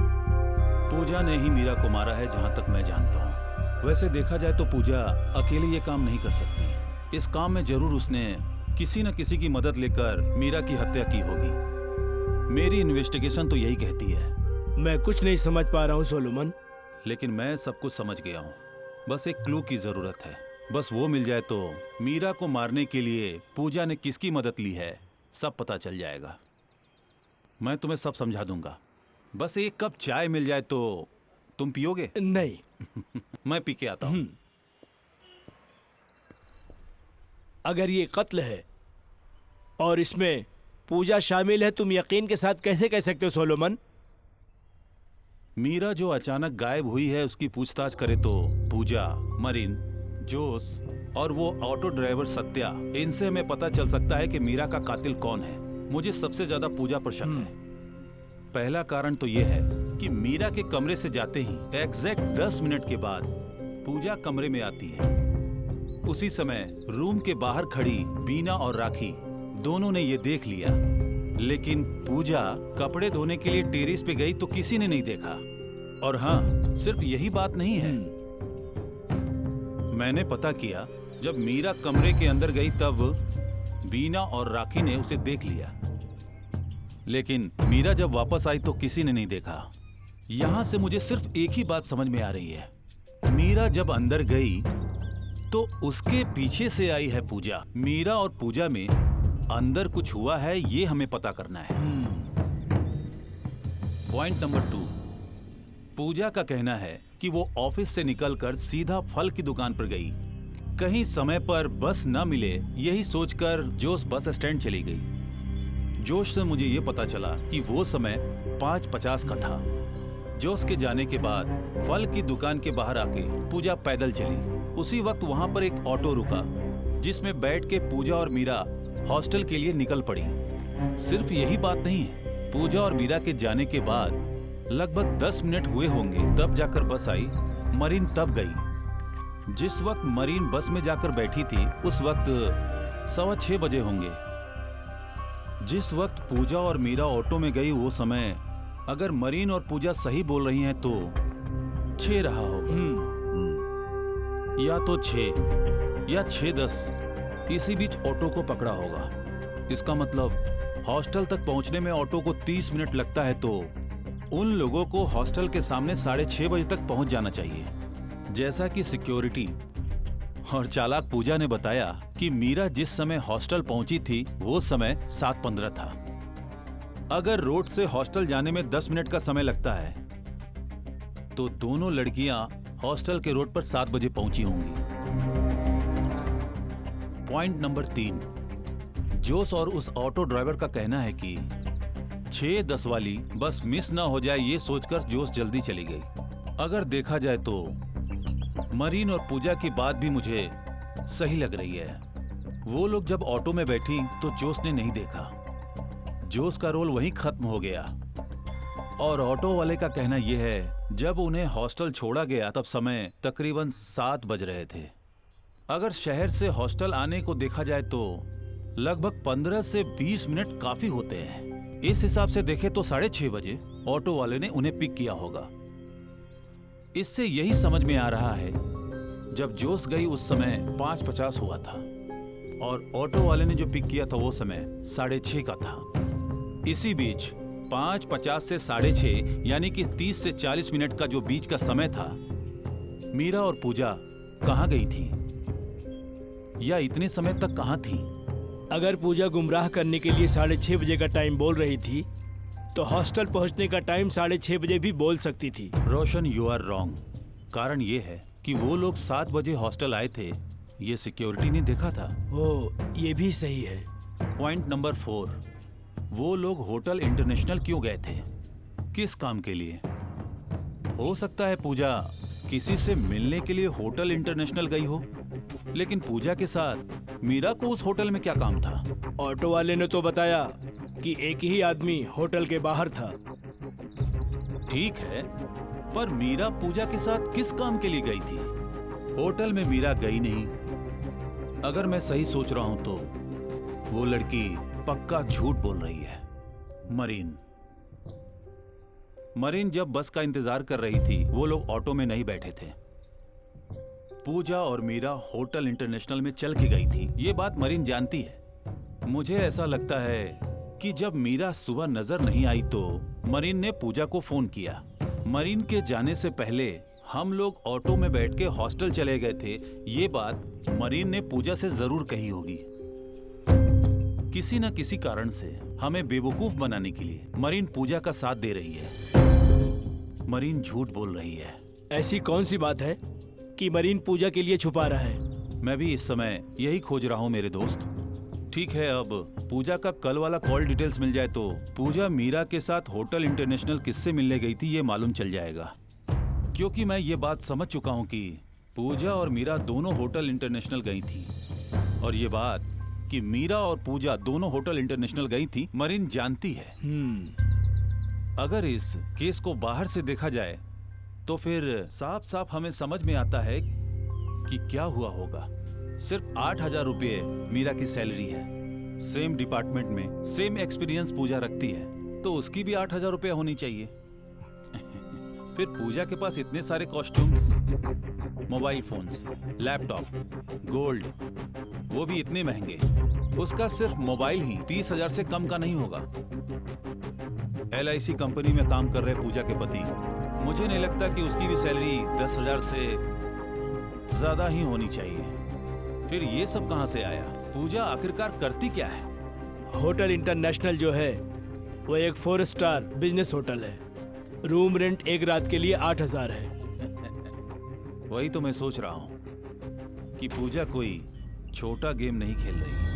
पूजा ने ही मीरा को मारा है जहां तक मैं जानता हूं। वैसे देखा जाए तो पूजा अकेले ये काम नहीं कर सकती। इस काम में जरूर उसने किसी न किसी की मदद लेकर मीरा की हत्या की होगी। मेरी इन्वेस्टिगेशन तो यही कहती है। मैं कुछ नहीं समझ पा रहा हूँ सोलोमन। लेकिन मैं सब कुछ समझ गया हूँ। बस एक क्लू की जरूरत है। बस वो मिल जाए तो मीरा को मारने के लिए पूजा ने किसकी मदद ली है सब पता चल जाएगा। मैं तुम्हें सब समझा दूंगा। बस एक कप चाय मिल जाए तो तुम पियोगे? नहीं। मैं पी के आता हूँ। अगर ये कत्ल है और इसमें पूजा शामिल है, तुम यकीन के साथ कैसे कह सकते हो सोलोमन? मीरा जो अचानक गायब हुई है उसकी पूछताछ करे तो पूजा, मरीन, जोस और वो ऑटो ड्राइवर सत्या, इनसे हमें पता चल सकता है कि मीरा का कातिल कौन है। मुझे सबसे ज्यादा पूजा पर शक है। पहला कारण तो यह है कि मीरा के कमरे से जाते ही एग्जैक्ट 10 मिनट के बाद पूजा कमरे में आती है। उसी समय रूम के बाहर खड़ी बीना और राखी दोनों ने ये देख लिया, लेकिन पूजा कपड़े धोने के लिए टेरेस पे गई तो किसी ने नहीं देखा। और हाँ, सिर्फ यही बात नहीं है। मैंने पता किया, जब मीरा कमरे के अंदर गई तब बीना और राखी ने उसे देख लिया, लेकिन मीरा जब वापस आई तो किसी ने नहीं देखा। यहां से मुझे सिर्फ एक ही बात समझ में आ रही है। मीरा जब अंदर गई तो उसके पीछे से आई है पूजा। मीरा और पूजा में अंदर कुछ हुआ है, ये हमें पता करना है। पॉइंट नंबर 2, पूजा का कहना है कि वो ऑफिस से निकलकर सीधा फल की दुकान पर गई। कहीं समय पर बस न मिले यही सोचकर जोश बस स्टैंड चली गई। जोश से मुझे ये पता चला कि वो समय 5:50 का था। जोश के जाने के बाद फल की दुकान के बाहर आके पूजा पैदल चली। उसी वक्त वहां पर एक ऑटो रुका जिसमें बैठ के पूजा और मीरा हॉस्टल के लिए निकल पड़ी। सिर्फ यही बात नहीं है, पूजा और मीरा के जाने के बाद लगभग 10 मिनट हुए होंगे तब जाकर बस आई। मरीन तब गई। जिस वक्त मरीन बस में जाकर बैठी थी उस वक्त 6:15 बजे होंगे। जिस वक्त पूजा और मीरा ऑटो में गई वो समय, अगर मरीन और पूजा सही बोल रही हैं तो 6 रहा हो। या तो 6 या 6:10, इसी बीच ऑटो को पकड़ा होगा। इसका मतलब हॉस्टल तक पहुंचने में ऑटो को 30 मिनट लगता है तो उन लोगों को हॉस्टल के सामने 6:30 बजे तक पहुंच जाना चाहिए। जैसा कि सिक्योरिटी और चालाक पूजा ने बताया कि मीरा जिस समय हॉस्टल पहुंची थी वो समय 7:15 था। अगर रोड से हॉस्टल जाने में 10 मिनट का समय लगता है तो दोनों लड़कियां हॉस्टल के रोड पर 7 बजे पहुंची होंगी। पॉइंट नंबर 3, जोस और उस ऑटो ड्राइवर का कहना है कि 6:10 वाली बस मिस ना हो जाए ये सोचकर जोस जल्दी चली गई। अगर देखा जाए तो मरीन और पूजा की बात भी मुझे सही लग रही है। वो लोग जब ऑटो में बैठी तो जोस ने नहीं देखा। जोस का रोल वहीं खत्म हो गया। और ऑटो वाले का कहना यह है, जब उन्हें हॉस्टल छोड़ा गया तब समय तकरीबन 7 बज रहे थे। अगर शहर से हॉस्टल आने को देखा जाए तो लगभग 15 से 20 मिनट काफी होते हैं। इस हिसाब से देखें तो 6:30 बजे ऑटो वाले ने उन्हें पिक किया होगा। इससे यही समझ में आ रहा है, जब जोश गई उस समय 5:50 हुआ था और ऑटो वाले ने जो पिक किया था वो समय 6:30 का था। इसी बीच 5:50 से 6:30 यानी कि 30 से 40 मिनट का जो बीच का समय था, मीरा और पूजा कहाँ गई थी या इतने समय तक कहाँ थी? अगर पूजा गुमराह करने के लिए 6:30 बजे का टाइम बोल रही थी तो हॉस्टल पहुंचने का टाइम 6:30 बजे भी बोल सकती थी। रोशन, यू आर रॉन्ग। कारण ये है कि वो लोग 7 बजे हॉस्टल आए थे, ये सिक्योरिटी ने देखा था। ओ, ये भी सही है। पॉइंट नंबर 4, वो लोग होटल इंटरनेशनल क्यों गए थे? किस काम के लिए? हो सकता है पूजा किसी से मिलने के लिए होटल इंटरनेशनल गई हो, लेकिन पूजा के साथ मीरा को उस होटल में क्या काम था? ऑटो वाले ने तो बताया कि एक ही आदमी होटल के बाहर था। ठीक है, पर मीरा पूजा के साथ किस काम के लिए गई थी? होटल में मीरा गई नहीं। अगर मैं सही सोच रहा हूं तो वो लड़की पक्का झूठ बोल रही है। मरीन जब बस का इंतजार कर रही थी, वो लोग ऑटो में नहीं बैठे थे। पूजा और मीरा होटल इंटरनेशनल में चल के गई थी, ये बात मरीन जानती है। मुझे ऐसा लगता है कि जब मीरा सुबह नजर नहीं आई तो मरीन ने पूजा को फोन किया। मरीन के जाने से पहले हम लोग ऑटो में बैठ के हॉस्टल चले गए थे, ये बात मरीन ने पूजा से जरूर कही होगी। किसी न किसी कारण से हमें बेवकूफ बनाने के लिए मरीन पूजा का साथ दे रही है। मरीन झूठ बोल रही है। ऐसी कौन सी बात है कि मरीन पूजा के लिए छुपा रहा है? मैं भी इस समय यही खोज रहा हूँ मेरे दोस्त। ठीक है, अब पूजा का कल वाला कॉल डिटेल्स मिल जाए तो पूजा मीरा के साथ होटल इंटरनेशनल किससे मिलने गई थी ये मालूम चल जाएगा। क्योंकि मैं ये बात समझ चुका हूँ कि पूजा और मीरा दोनों होटल इंटरनेशनल गई थी, और ये बात कि मीरा और पूजा दोनों होटल इंटरनेशनल गई थी मरीन जानती है। अगर इस केस को बाहर से देखा जाए तो फिर साफ साफ हमें समझ में आता है कि क्या हुआ होगा। सिर्फ 8,000 रुपये मीरा की सैलरी है। सेम डिपार्टमेंट में सेम एक्सपीरियंस पूजा रखती है, तो उसकी भी 8,000 रुपये होनी चाहिए। फिर पूजा के पास इतने सारे costumes, mobile phones, laptop, gold, वो भी इतने महंगे। उसका सिर्फ मोबाइल ही 30,000 से कम का नहीं होगा। LIC कंपनी में काम कर रहे पूजा के पति, मुझे नहीं लगता कि उसकी भी सैलरी 10,000 से ज्यादा ही होनी चाहिए। फिर ये सब कहां से आया? पूजा आखिरकार करती क्या है? होटल इंटरनेशनल जो है वो एक 4 स्टार बिजनेस होटल है। रूम रेंट एक रात के लिए 8,000 है। वही तो मैं सोच रहा हूं कि पूजा कोई छोटा गेम नहीं खेल रही।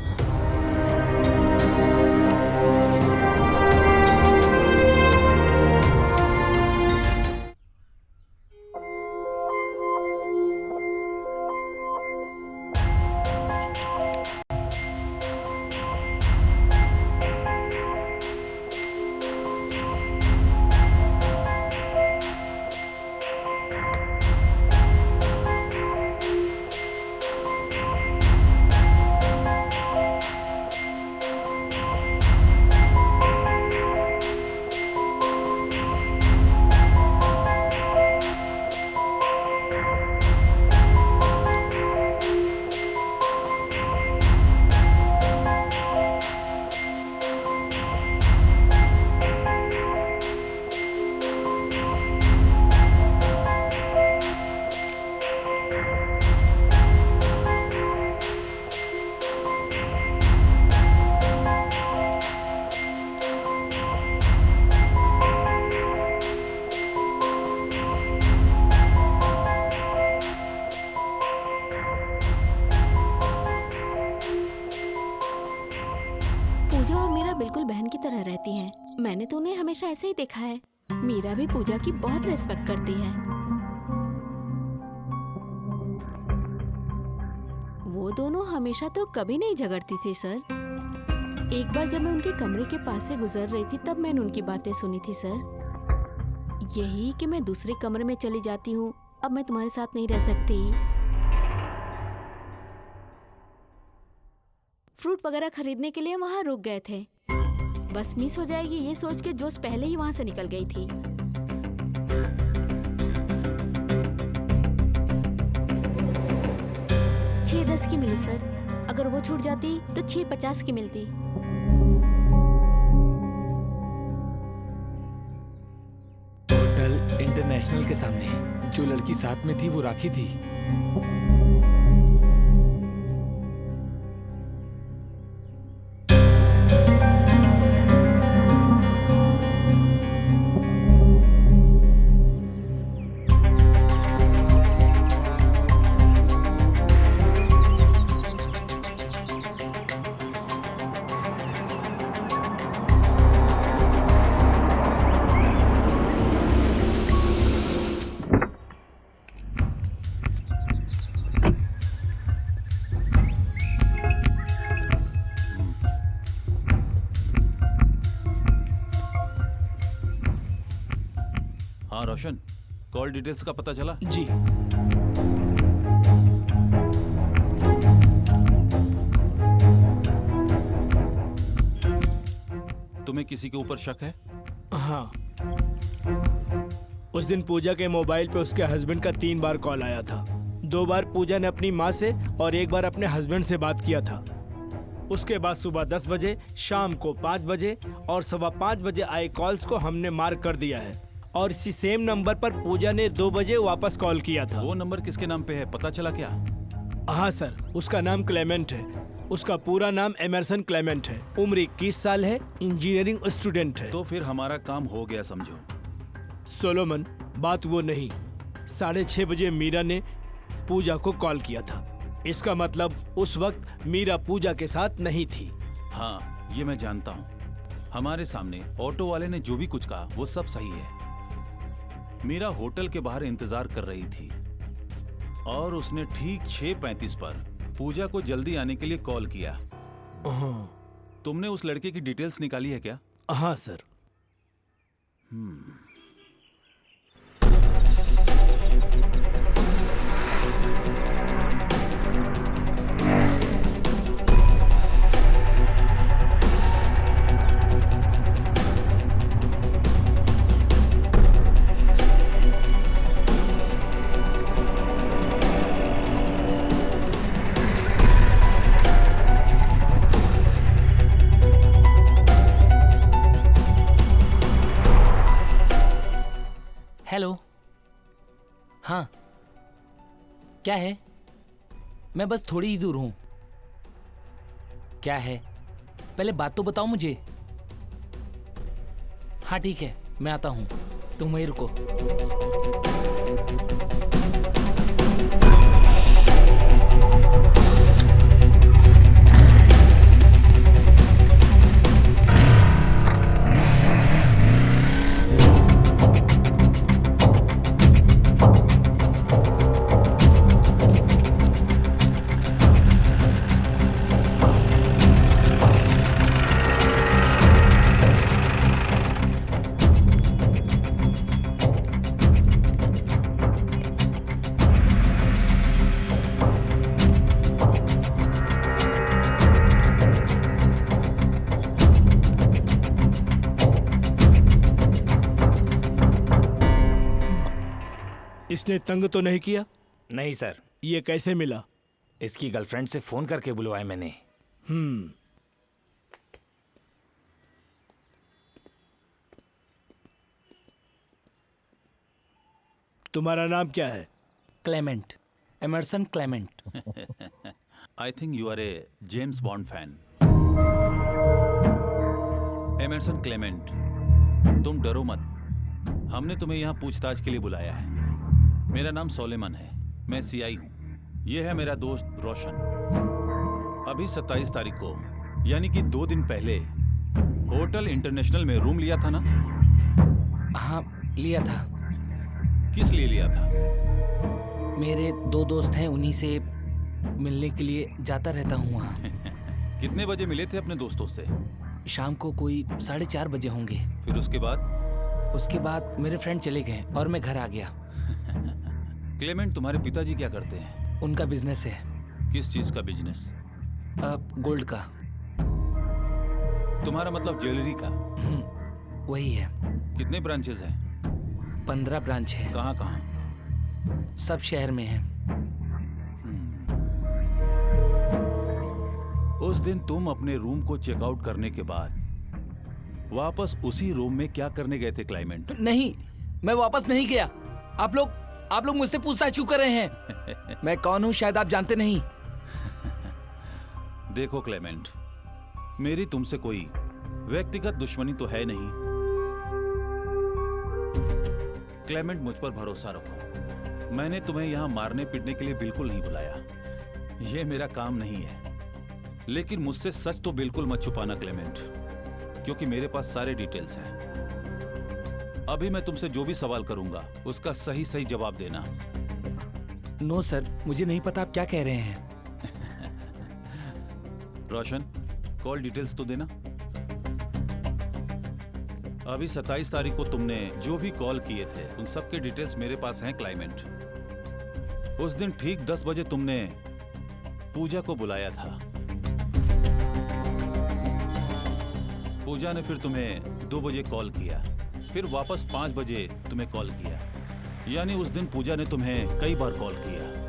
पूजा और मीरा बिल्कुल बहन की तरह रहती हैं। मैंने तो उन्हें हमेशा ऐसे ही देखा है। मीरा भी पूजा की बहुत रिस्पेक्ट करती है। वो दोनों हमेशा तो कभी नहीं झगड़ती थी सर। एक बार जब मैं उनके कमरे के पास से गुजर रही थी तब मैंने उनकी बातें सुनी थी सर। यही कि मैं दूसरे कमरे में चली जाती हूँ, अब मैं तुम्हारे साथ नहीं रह सकती। फ्रूट वगैरह खरीदने के लिए वहाँ रुक गए थे। बस मिस हो जाएगी ये सोच के जोश पहले ही वहाँ से निकल गई थी। 6:10 की मिली सर। अगर वो छूट जाती तो 6:50 की मिलती। होटल इंटरनेशनल के सामने जो लड़की साथ में थी वो राखी थी। हाँ रोशन, कॉल डिटेल्स का पता चला? जी। तुम्हें किसी के ऊपर शक है? हाँ, उस दिन पूजा के मोबाइल पे उसके हस्बैंड का 3 बार कॉल आया था। 2 बार पूजा ने अपनी माँ से और 1 बार अपने हस्बैंड से बात किया था। उसके बाद सुबह 10 बजे, शाम को 5 बजे और 5:15 बजे आए कॉल्स को हमने मार्क कर दिया है। और इसी सेम नंबर पर पूजा ने 2 बजे वापस कॉल किया था। वो नंबर किसके नाम पे है, पता चला क्या? हाँ सर, उसका नाम क्लेमेंट है। उसका पूरा नाम एमरसन क्लेमेंट है। उम्र 21 साल है, इंजीनियरिंग स्टूडेंट है। तो फिर हमारा काम हो गया समझो। सोलोमन, बात वो नहीं। 6:30 बजे मीरा ने पूजा को कॉल किया था। इसका मतलब उस वक्त मीरा पूजा के साथ नहीं थी। हाँ, ये मैं जानता हूँ। हमारे सामने ऑटो वाले ने जो भी कुछ कहा वो सब सही है। मीरा होटल के बाहर इंतजार कर रही थी और उसने ठीक 6:35 पर पूजा को जल्दी आने के लिए कॉल किया। हाँ, तुमने उस लड़के की डिटेल्स निकाली है क्या? हाँ सर। हेलो। हाँ, क्या है? मैं बस थोड़ी ही दूर हूं। क्या है? पहले बात तो बताओ मुझे। हाँ ठीक है, मैं आता हूं, तुम वहीं रुको। इसने तंग तो नहीं किया? नहीं सर, ये कैसे मिला? इसकी गर्लफ्रेंड से फोन करके बुलवाया मैंने। तुम्हारा नाम क्या है? Clement, Emerson Clement. I think you are a James Bond fan. Emerson Clement, तुम डरो मत। हमने तुम्हें यहाँ पूछताछ के लिए बुलाया है। मेरा नाम सोलेमन है, मैं सीआई हूँ। ये है मेरा दोस्त रोशन। अभी 27 तारीख को, यानी कि 2 दिन पहले, होटल इंटरनेशनल में रूम लिया था ना? हाँ, लिया था। किस लिए लिया था? मेरे 2 दोस्त हैं, उन्हीं से मिलने के लिए जाता रहता हूँ वहाँ। कितने बजे मिले थे अपने दोस्तों से? शाम को कोई 4:30 बजे होंगे। फिर उसके बाद? उसके बाद मेरे फ्रेंड चले गए और मैं घर आ गया। क्लेमेंट, तुम्हारे पिताजी क्या करते हैं? उनका बिजनेस है। किस चीज का बिजनेस? गोल्ड का। तुम्हारा मतलब ज्वेलरी का? वही है। कितने ब्रांचेस हैं? 15 ब्रांच है। कहाँ कहाँ? सब शहर में है। उस दिन तुम अपने रूम को चेकआउट करने के बाद वापस उसी रूम में क्या करने गए थे क्लाइमेंट? नहीं, मैं वापस नहीं गया। आप लोग मुझसे पूछताछ क्यों कर रहे हैं? मैं कौन हूँ शायद आप जानते नहीं। देखो क्लेमेंट, मेरी तुमसे कोई व्यक्तिगत दुश्मनी तो है नहीं। क्लेमेंट, मुझ पर भरोसा रखो। मैंने तुम्हें यहां मारने पीटने के लिए बिल्कुल नहीं बुलाया। यह मेरा काम नहीं है। लेकिन मुझसे सच तो बिल्कुल मत छुपाना क्लेमेंट, क्योंकि मेरे पास सारे डिटेल्स हैं। अभी मैं तुमसे जो भी सवाल करूंगा उसका सही सही जवाब देना। नो सर, मुझे नहीं पता आप क्या कह रहे हैं। रोशन, कॉल डिटेल्स तो देना। अभी 27 तारीख को तुमने जो भी कॉल किए थे उन सब के डिटेल्स मेरे पास हैं क्लाइमेंट। उस दिन ठीक 10 बजे तुमने पूजा को बुलाया था। पूजा ने फिर तुम्हें 2 बजे कॉल किया, फिर वापस 5 बजे तुम्हें कॉल किया। यानी उस दिन पूजा ने तुम्हें कई बार कॉल किया।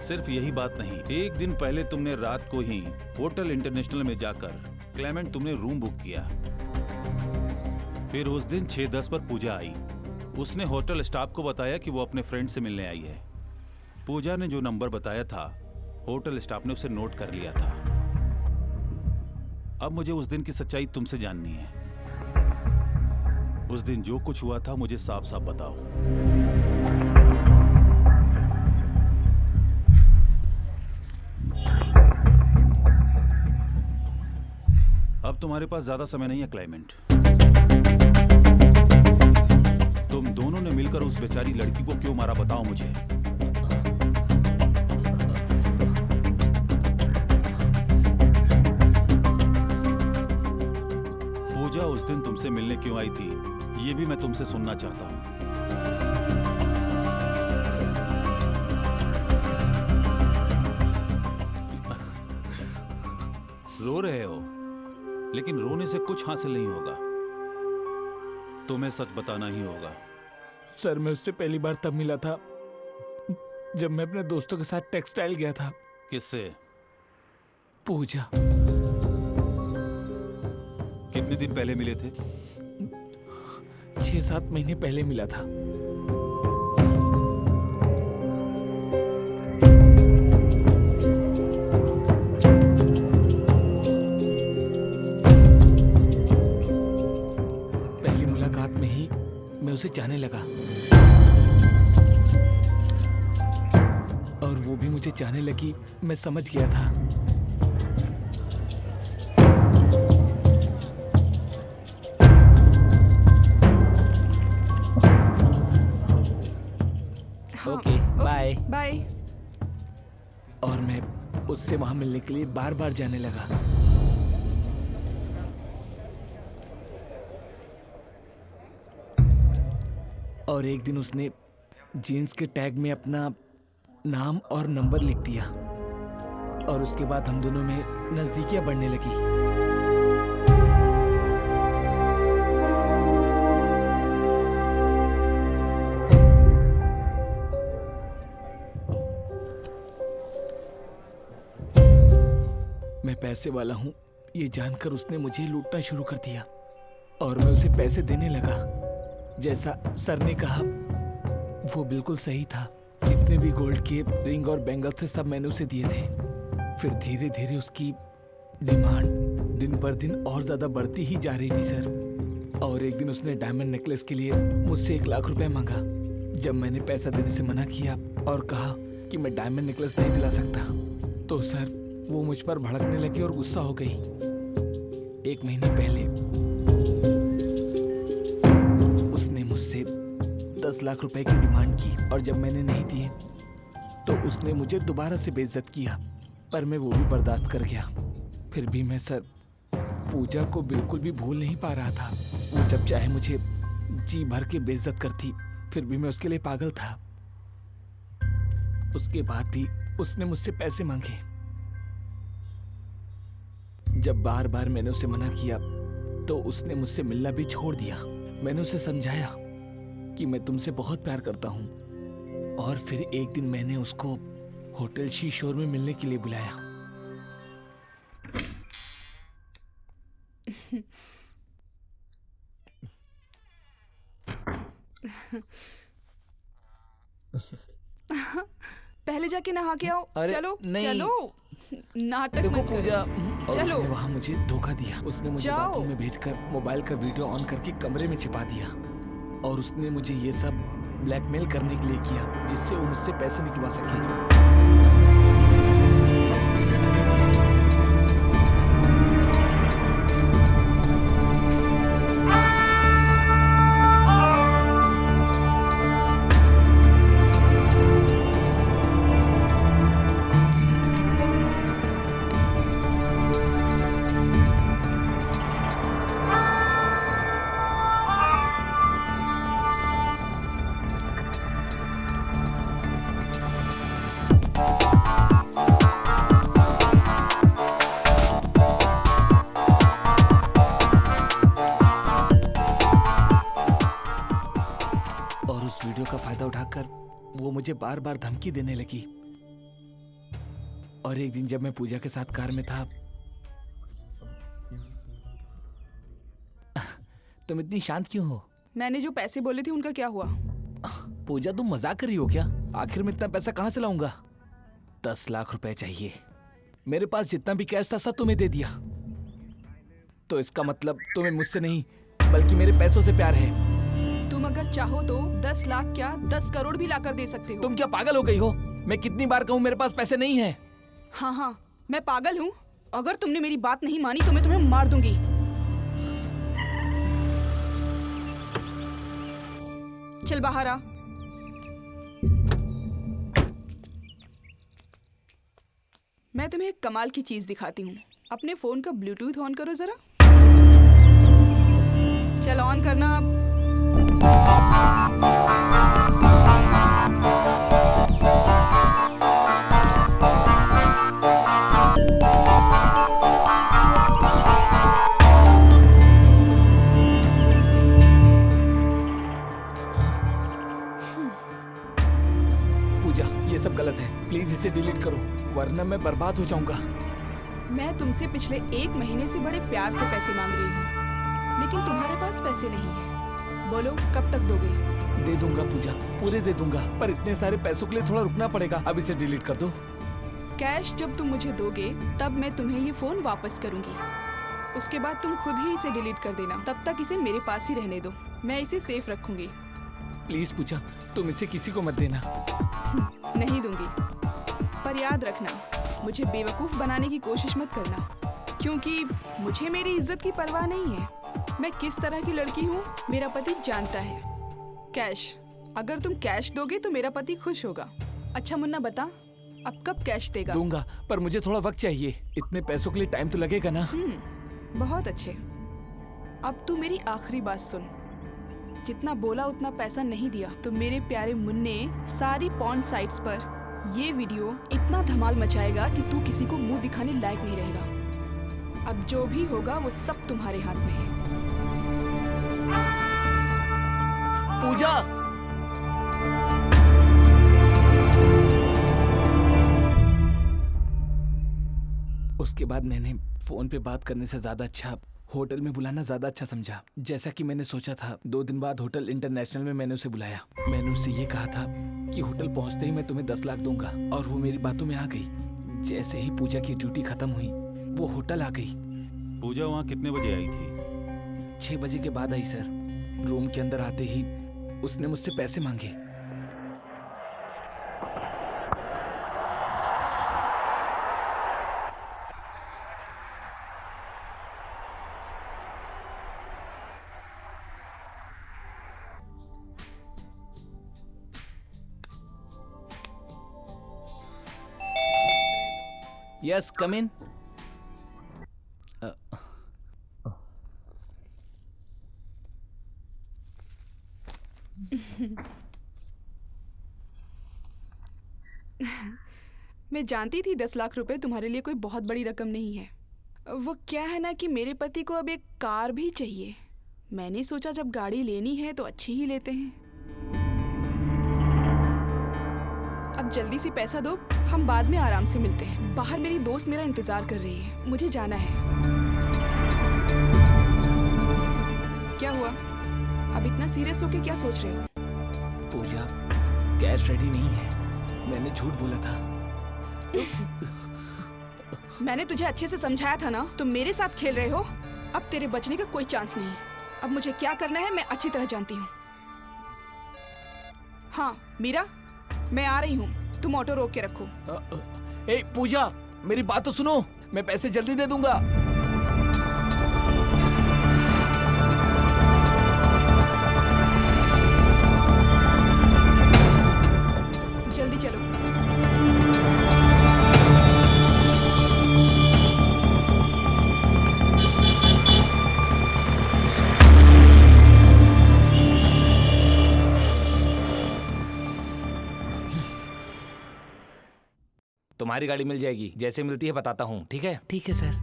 सिर्फ यही बात नहीं, एक दिन पहले तुमने रात को ही होटल इंटरनेशनल में जाकर क्लेमेंट तुमने रूम बुक किया। फिर उस दिन 6:10 पर पूजा आई। उसने होटल स्टाफ को बताया कि वो अपने फ्रेंड से मिलने आई है। पूजा ने जो नंबर बताया था होटल स्टाफ ने उसे नोट कर लिया था। अब मुझे उस दिन की सच्चाई तुमसे जाननी है। उस दिन जो कुछ हुआ था मुझे साफ साफ बताओ। अब तुम्हारे पास ज्यादा समय नहीं है क्लाइमेंट। तुम दोनों ने मिलकर उस बेचारी लड़की को क्यों मारा, बताओ मुझे। पूजा उस दिन तुमसे मिलने क्यों आई थी, ये भी मैं तुमसे सुनना चाहता हूं। रो रहे हो, लेकिन रोने से कुछ हासिल नहीं होगा। तुम्हें सच बताना ही होगा। सर, मैं उससे पहली बार तब मिला था जब मैं अपने दोस्तों के साथ टेक्सटाइल गया था। किससे? पूजा। कितने दिन पहले मिले थे? 6-7 महीने पहले मिला था। पहली मुलाकात में ही मैं उसे चाहने लगा और वो भी मुझे चाहने लगी। मैं समझ गया था। Okay, bye. बाय। और मैं उससे वहां मिलने के लिए बार बार जाने लगा। और एक दिन उसने जीन्स के टैग में अपना नाम और नंबर लिख दिया और उसके बाद हम दोनों में नजदीकियां बढ़ने लगी। मैं पैसे वाला हूं ये जानकर उसने मुझे लूटना शुरू कर दिया और मैं उसे पैसे देने लगा। जैसा सर ने कहा वो बिल्कुल सही था। जितने भी गोल्ड के रिंग और बैंगल थे सब मैंने उसे दिए थे। फिर धीरे धीरे उसकी डिमांड दिन पर दिन और ज्यादा बढ़ती ही जा रही थी सर। और एक दिन उसने डायमंड नेकलेस के लिए मुझसे 1 लाख रुपए मांगा। जब मैंने पैसा देने से मना किया और कहा कि मैं डायमंड नेकलेस नहीं दिला सकता, तो सर वो मुझ पर भड़कने लगी और गुस्सा हो गई। 1 महीने पहले उसने मुझसे 10 लाख रुपए की डिमांड की और जब मैंने नहीं दिए तो उसने मुझे दोबारा से बेइज्जत किया, पर मैं वो भी बर्दाश्त कर गया। फिर भी मैं सर पूजा को बिल्कुल भी भूल नहीं पा रहा था। वो जब चाहे मुझे जी भर के बेइज्जत करती, फिर भी मैं उसके लिए पागल था। उसके बाद भी उसने मुझसे पैसे मांगे। जब बार बार मैंने उसे मना किया तो उसने मुझसे मिलना भी छोड़ दिया। मैंने उसे समझाया कि मैं तुमसे बहुत प्यार करता हूँ और फिर एक दिन मैंने उसको होटल शीशोर में मिलने के लिए बुलाया। पहले जाके नहा के आओ। अरे, चलो नहीं। चलो, नाटक देखो मत करो। पूजा, और चलो। उसने वहां मुझे धोखा दिया। उसने मुझे जाओ। बाथरूम में भेजकर मोबाइल का वीडियो ऑन करके कमरे में छिपा दिया और उसने मुझे ये सब ब्लैकमेल करने के लिए किया जिससे वो मुझसे पैसे निकलवा सके। मुझे बार बार धमकी देने लगी। और एक दिन जब मैं पूजा के साथ कार में था, तुम इतनी शांत क्यों हो? मैंने जो पैसे बोले थे उनका क्या हुआ? पूजा तुम मजाक कर रही हो क्या? आखिर में इतना पैसा कहाँ से लाऊंगा? 10 लाख रुपए चाहिए। मेरे पास जितना भी कैश था सब तुम्हें दे दिया। तो इसका मतलब तुम्हें मुझसे नहीं बल्कि मेरे पैसों से प्यार है। तुम अगर चाहो तो 10 लाख क्या 10 करोड़ भी लाकर दे सकते हो। तुम क्या पागल हो गई हो? मैं कितनी बार कहूँ मेरे पास पैसे नहीं है। हाँ, मैं पागल हूँ। अगर तुमने मेरी बात नहीं मानी तो मैं तुम्हें मार दूंगी। चल बाहर आ। मैं तुम्हें एक कमाल की चीज दिखाती हूँ। अपने फोन का ब्लूटूथ ऑन करो जरा। चल ऑन करना अब। पूजा, ये सब गलत है। प्लीज इसे डिलीट करो वरना मैं बर्बाद हो जाऊंगा। मैं तुमसे पिछले 1 महीने से बड़े प्यार से पैसे मांग रही हूँ, लेकिन तुम्हारे पास पैसे नहीं है। बोलो कब तक दोगे? दे दूंगा पूजा, पूरे दे दूंगा, पर इतने सारे पैसों के लिए थोड़ा रुकना पड़ेगा। अब इसे डिलीट कर दो। कैश जब तुम मुझे दोगे तब मैं तुम्हें ये फोन वापस करूंगी। उसके बाद तुम खुद ही इसे डिलीट कर देना। तब तक इसे मेरे पास ही रहने दो। मैं इसे सेफ रखूंगी। प्लीज पूजा, तुम इसे किसी को मत देना। नहीं दूंगी, पर याद रखना मुझे बेवकूफ बनाने की कोशिश मत करना, क्योंकि मुझे मेरी इज्जत की परवाह नहीं है। मैं किस तरह की लड़की हूँ मेरा पति जानता है। कैश, अगर तुम कैश दोगे तो मेरा पति खुश होगा। अच्छा मुन्ना बता, अब कब कैश देगा? दूंगा, पर मुझे थोड़ा वक्त चाहिए। इतने पैसों के लिए टाइम तो लगेगा ना। बहुत अच्छे। अब तू मेरी आखिरी बात सुन। जितना बोला उतना पैसा नहीं दिया तो मेरे प्यारे मुन्ने सारी पॉर्न साइट्स पर ये वीडियो इतना धमाल मचाएगा कि तू किसी को मुंह दिखाने लायक नहीं रहेगा। अब जो भी होगा वो सब तुम्हारे हाथ में है। पूजा, उसके बाद मैंने फोन पे बात करने से ज्यादा अच्छा होटल में बुलाना ज्यादा अच्छा समझा। जैसा कि मैंने सोचा था। 2 दिन बाद होटल इंटरनेशनल में मैंने उसे बुलाया। मैंने उससे ये कहा था कि होटल पहुंचते ही मैं तुम्हें 10 लाख दूंगा, और वो मेरी बातों में आ गई। जैसे ही पूजा की ड्यूटी खत्म हुई वो होटल आ गई। पूजा वहाँ कितने बजे आई थी? 6 बजे के बाद आई सर। रूम के अंदर आते ही उसने मुझसे पैसे मांगे। यस, कम इन। मैं जानती थी 10 लाख रुपए तुम्हारे लिए कोई बहुत बड़ी रकम नहीं है। वो क्या है ना कि मेरे पति को अब एक कार भी चाहिए। मैंने सोचा जब गाड़ी लेनी है तो अच्छी ही लेते हैं। अब जल्दी से पैसा दो, हम बाद में आराम से मिलते हैं। बाहर मेरी दोस्त मेरा इंतजार कर रही है, मुझे जाना है। क्या हुआ? अब इतना सीरियस होके क्या सोच रहे हो? पूजा, कैश रेडी नहीं है। मैंने झूठ बोला था। मैंने तुझे अच्छे से समझाया था ना, तुम मेरे साथ खेल रहे हो। अब तेरे बचने का कोई चांस नहीं। अब मुझे क्या करना है मैं अच्छी तरह जानती हूँ। हाँ मीरा, मैं आ रही हूँ, तुम ऑटो रोक के रखो। ए पूजा, मेरी बात तो सुनो। मैं पैसे जल्दी दे दूंगा। जल्दी चलो। तुम्हारी गाड़ी मिल जाएगी, जैसे मिलती है बताता हूँ। ठीक है? ठीक है सर।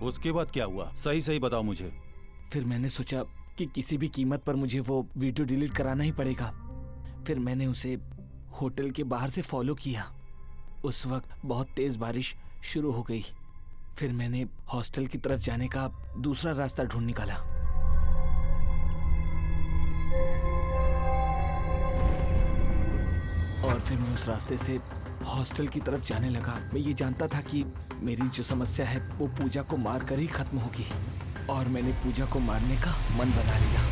उसके बाद क्या हुआ? सही सही बताओ मुझे। फिर मैंने सोचा कि किसी भी कीमत पर मुझे वो वीडियो डिलीट कराना ही पड़ेगा। फिर मैंने उसे होटल के बाहर से फॉलो किया। उस वक्त बहुत तेज बारिश शुरू हो गई। फिर मैंने हॉस्टल की तरफ जाने का दूसरा रास्ता ढूंढ निकाला। और फिर मैं उस रास्ते से हॉस्टल की तरफ जाने लगा। मैं ये जानता था कि मेरी जो समस्या है वो पूजा को मारकर ही खत्म होगी, और मैंने पूजा को मारने का मन बना लिया।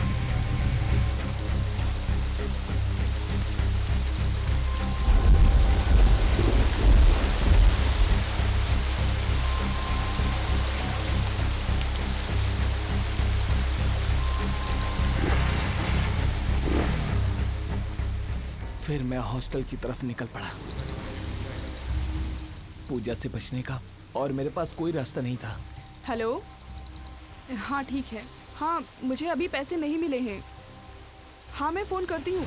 फिर मैं हॉस्टल की तरफ निकल पड़ा। पूजा से बचने का और मेरे पास कोई रास्ता नहीं था। हेलो, हाँ ठीक है। हाँ, मुझे अभी पैसे नहीं मिले हैं। हाँ, मैं फ़ोन करती हूँ।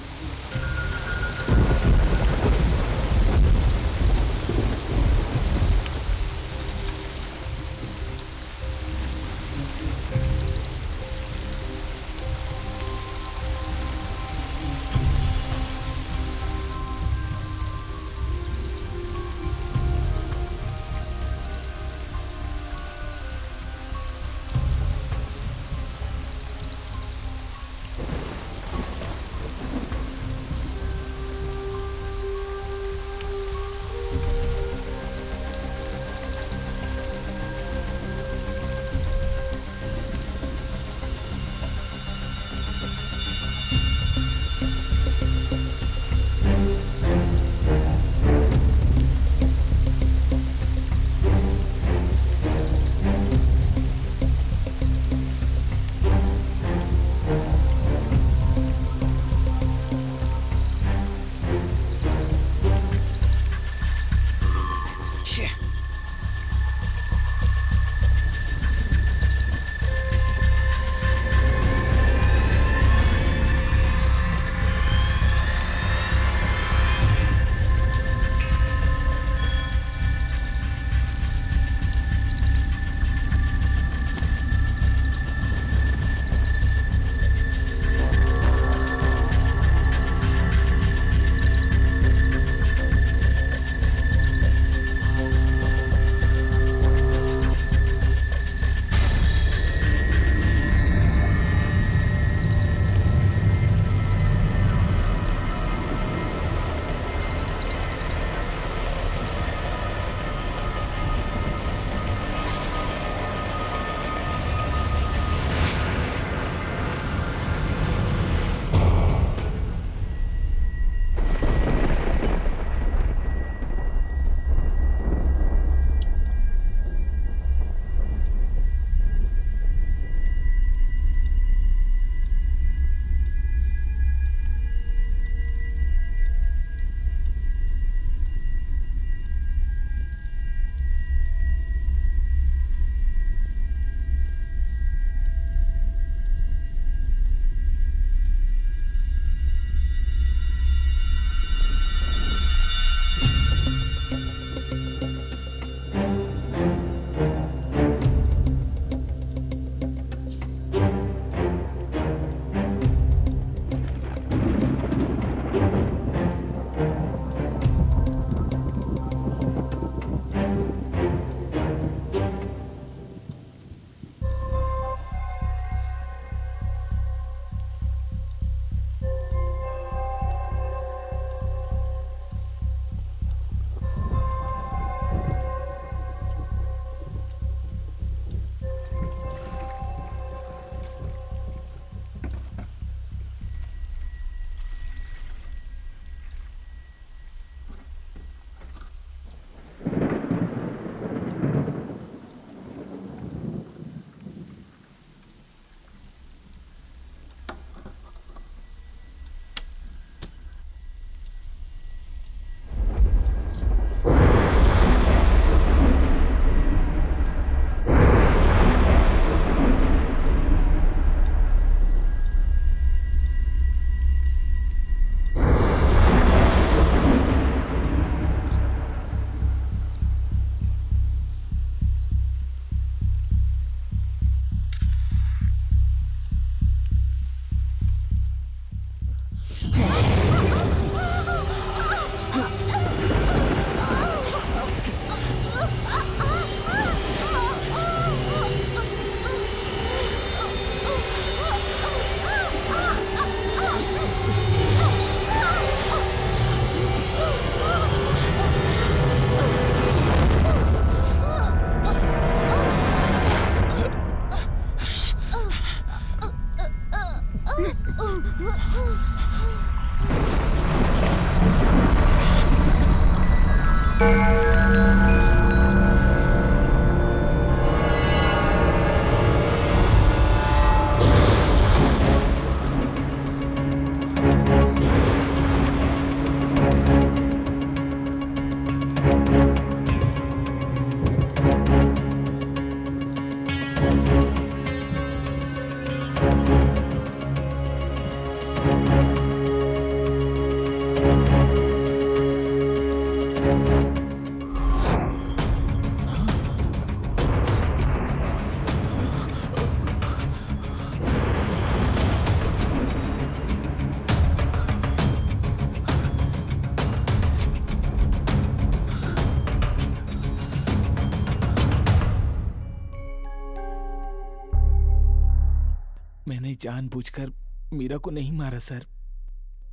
मैंने जानबूझकर मीरा को नहीं मारा सर।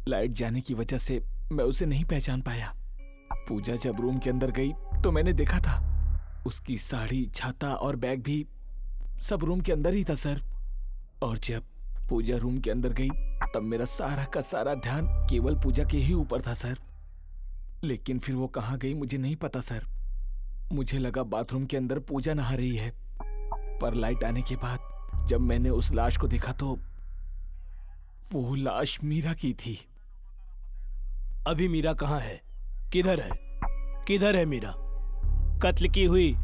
लाइट जाने की वजह से मैं उसे नहीं पहचान पाया। पूजा जब रूम के अंदर गई तो मैंने देखा था उसकी साड़ी, छाता और बैग भी सब रूम के अंदर ही था सर। और जब पूजा रूम के अंदर गई तब मेरा सारा का सारा ध्यान केवल पूजा के ही ऊपर था सर। लेकिन फिर वो कहाँ गई मुझे नहीं पता सर। मुझे लगा बाथरूम के अंदर पूजा नहा रही है, पर लाइट आने के बाद जब मैंने उस लाश को देखा तो वो लाश मीरा की थी। अभी मीरा कहाँ है? किधर है? किधर है मीरा? कत्ल की हुई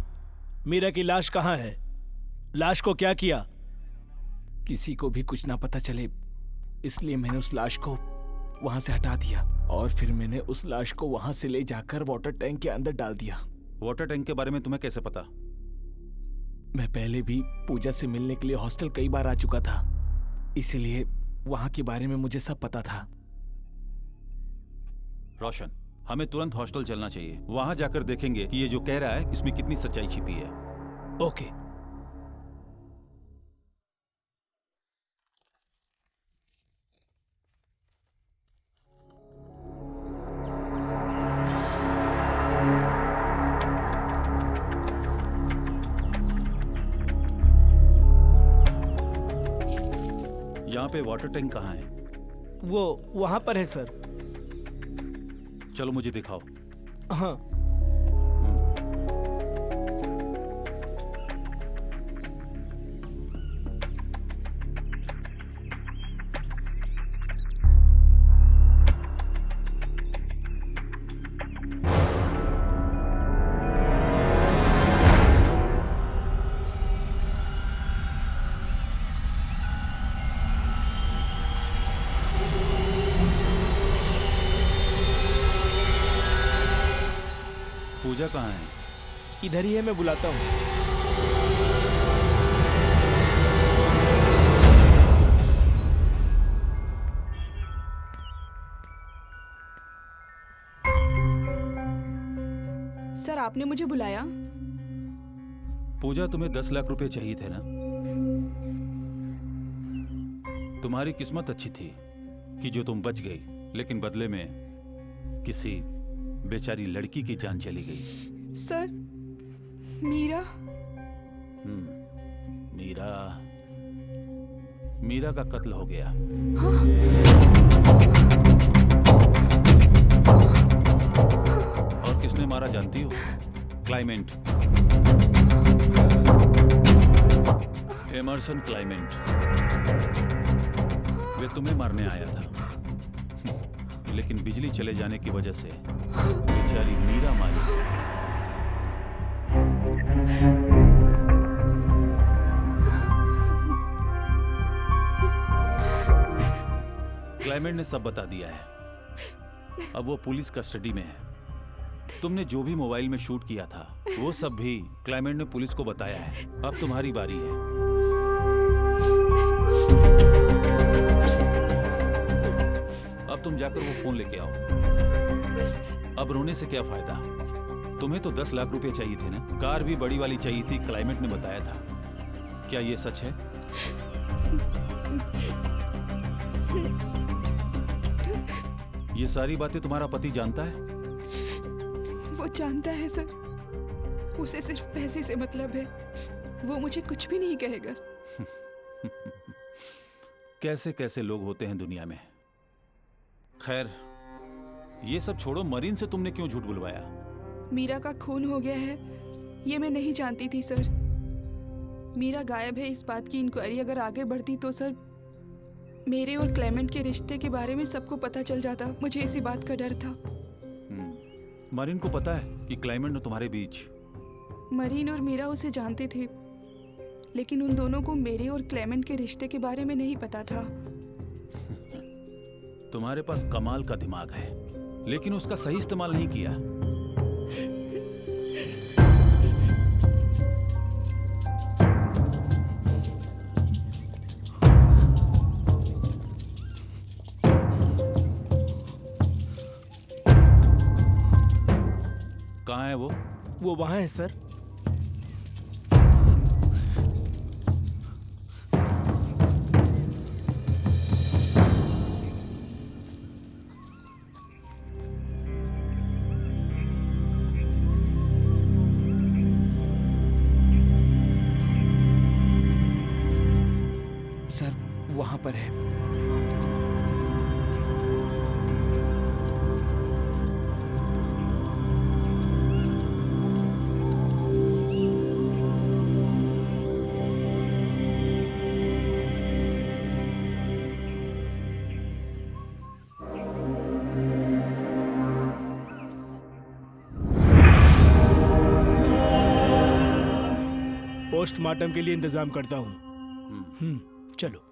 मीरा की लाश कहाँ है? लाश को क्या किया? किसी को भी कुछ ना पता चले इसलिए मैंने उस लाश को वहां से हटा दिया और फिर मैंने उस लाश को वहां से ले जाकर वाटर टैंक के अंदर डाल दिया। वाटर टैंक के बारे में तुम्हें कैसे पता? मैं पहले भी पूजा से मिलने के लिए हॉस्टल कई बार आ चुका था, इसीलिए वहां के बारे में मुझे सब पता था। रोशन, हमें तुरंत हॉस्टल चलना चाहिए। वहां जाकर देखेंगे कि ये जो कह रहा है इसमें कितनी सच्चाई छिपी है। ओके। यहाँ पे वाटर टैंक कहाँ है? वो वहां पर है सर। चलो मुझे दिखाओ। हाँ। पूजा कहाँ है? इधर ही है, मैं बुलाता हूँ। सर, आपने मुझे बुलाया? पूजा, तुम्हें 10 लाख रुपए चाहिए थे ना? तुम्हारी किस्मत अच्छी थी कि जो तुम बच गई, लेकिन बदले में किसी बेचारी लड़की की जान चली गई। सर, मीरा? मीरा, मीरा का कत्ल हो गया। और किसने मारा जानती हो? Climate, Emerson climate. वे तुम्हें मारने आया था, लेकिन बिजली चले जाने की वजह से बेचारी मीरा मारी गई। क्लाइमेंट ने सब बता दिया है। अब वो पुलिस कस्टडी में है। तुमने जो भी मोबाइल में शूट किया था वो सब भी क्लाइमेंट ने पुलिस को बताया है। अब तुम्हारी बारी है। अब तुम जाकर वो फोन लेके आओ। अब रोने से क्या फायदा? तुम्हें तो 10 लाख रुपए चाहिए थे ना? कार भी बड़ी वाली चाहिए थी, क्लाइमेंट ने बताया था। क्या ये सच है? ये सारी बातें तुम्हारा पति जानता है? वो जानता है सर। उसे सिर्फ पैसे से मतलब है। वो मुझे कुछ भी नहीं कहेगा। कैसे कैसे लोग होते हैं दुनिया में। खैर, ये सब छोड़ो। मरीन से तुमने क्यों झूठ बुलवाया? मीरा का खून हो गया है, ये मैं नहीं जानती थी सर। मीरा गायब है, इस बात की इंक्वायरी अगर आगे बढ़ती तो सर मेरे और क्लेमेंट के रिश्ते के बारे में सबको पता चल जाता। मुझे इसी बात का डर था। मरीन को पता है कि क्लाइमेंट ने तुम्हारे बीच? मरीन और मीरा उसे जानते थे, लेकिन उन दोनों को मेरे और क्लेमेंट के रिश्ते के बारे में नहीं पता था। तुम्हारे पास कमाल का दिमाग है, लेकिन उसका सही इस्तेमाल नहीं किया। कहाँ है वो? वो वहाँ है सर। सर वहां पर है। पोस्टमार्टम के लिए इंतजाम करता हूँ। चलो।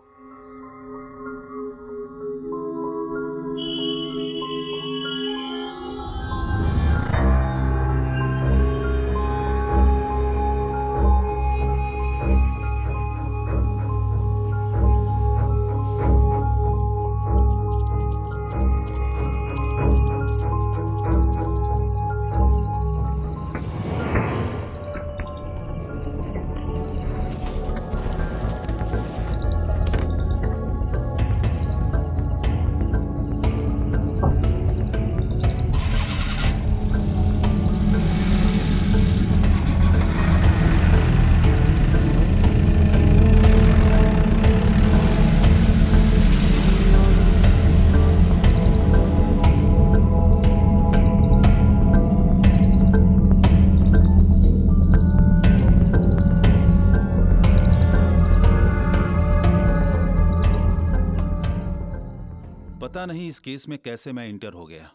पता नहीं इस केस में कैसे मैं इंटर हो गया।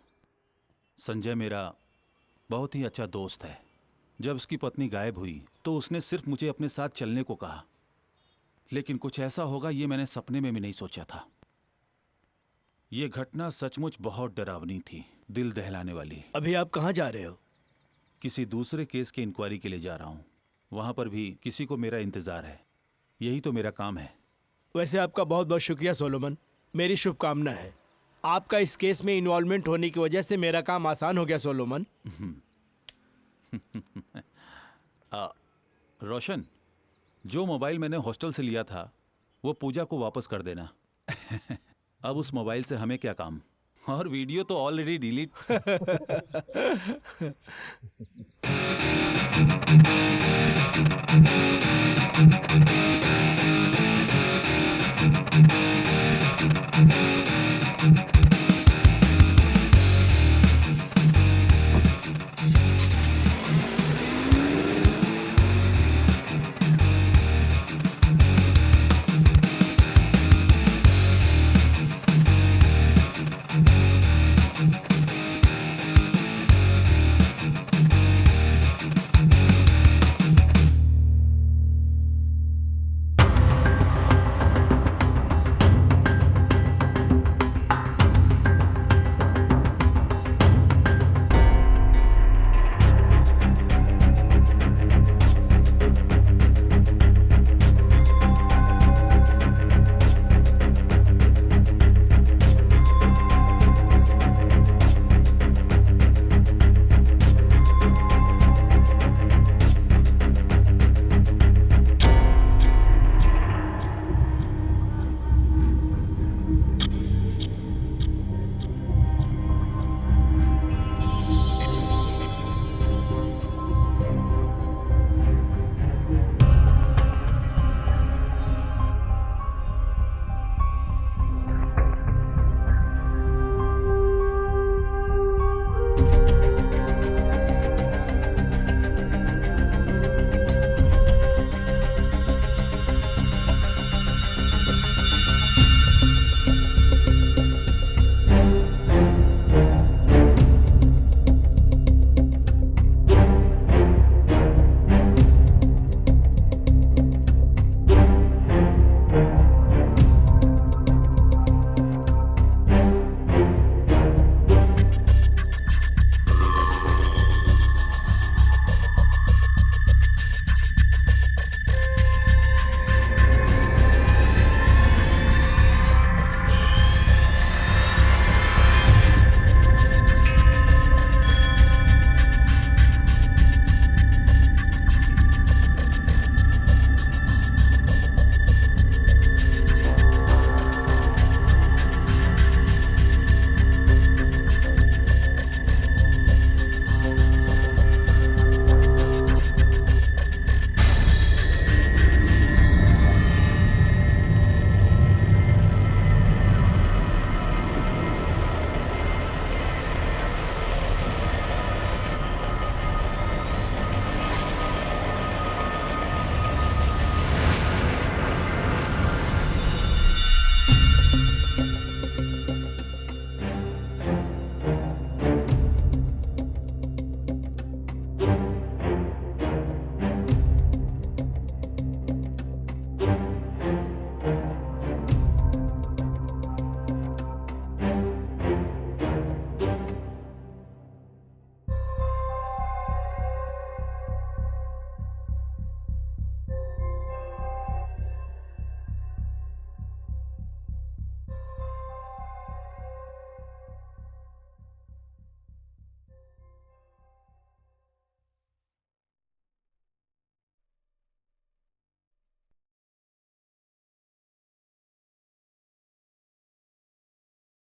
संजय मेरा बहुत ही अच्छा दोस्त है। जब उसकी पत्नी गायब हुई तो उसने सिर्फ मुझे अपने साथ चलने को कहा, लेकिन कुछ ऐसा होगा ये मैंने सपने में भी नहीं सोचा था। ये घटना सचमुच बहुत डरावनी थी, दिल दहलाने वाली। अभी आप कहाँ जा रहे हो? किसी दूसरे केस की इंक्वायरी के लिए जा रहा हूँ। वहां पर भी किसी को मेरा इंतजार है। यही तो मेरा काम है। वैसे आपका बहुत बहुत शुक्रिया सोलोमन। मेरी शुभकामना है। आपका इस केस में इन्वॉल्वमेंट होने की वजह से मेरा काम आसान हो गया सोलोमन। रोशन, जो मोबाइल मैंने हॉस्टल से लिया था वो पूजा को वापस कर देना। अब उस मोबाइल से हमें क्या काम, और वीडियो तो ऑलरेडी डिलीट।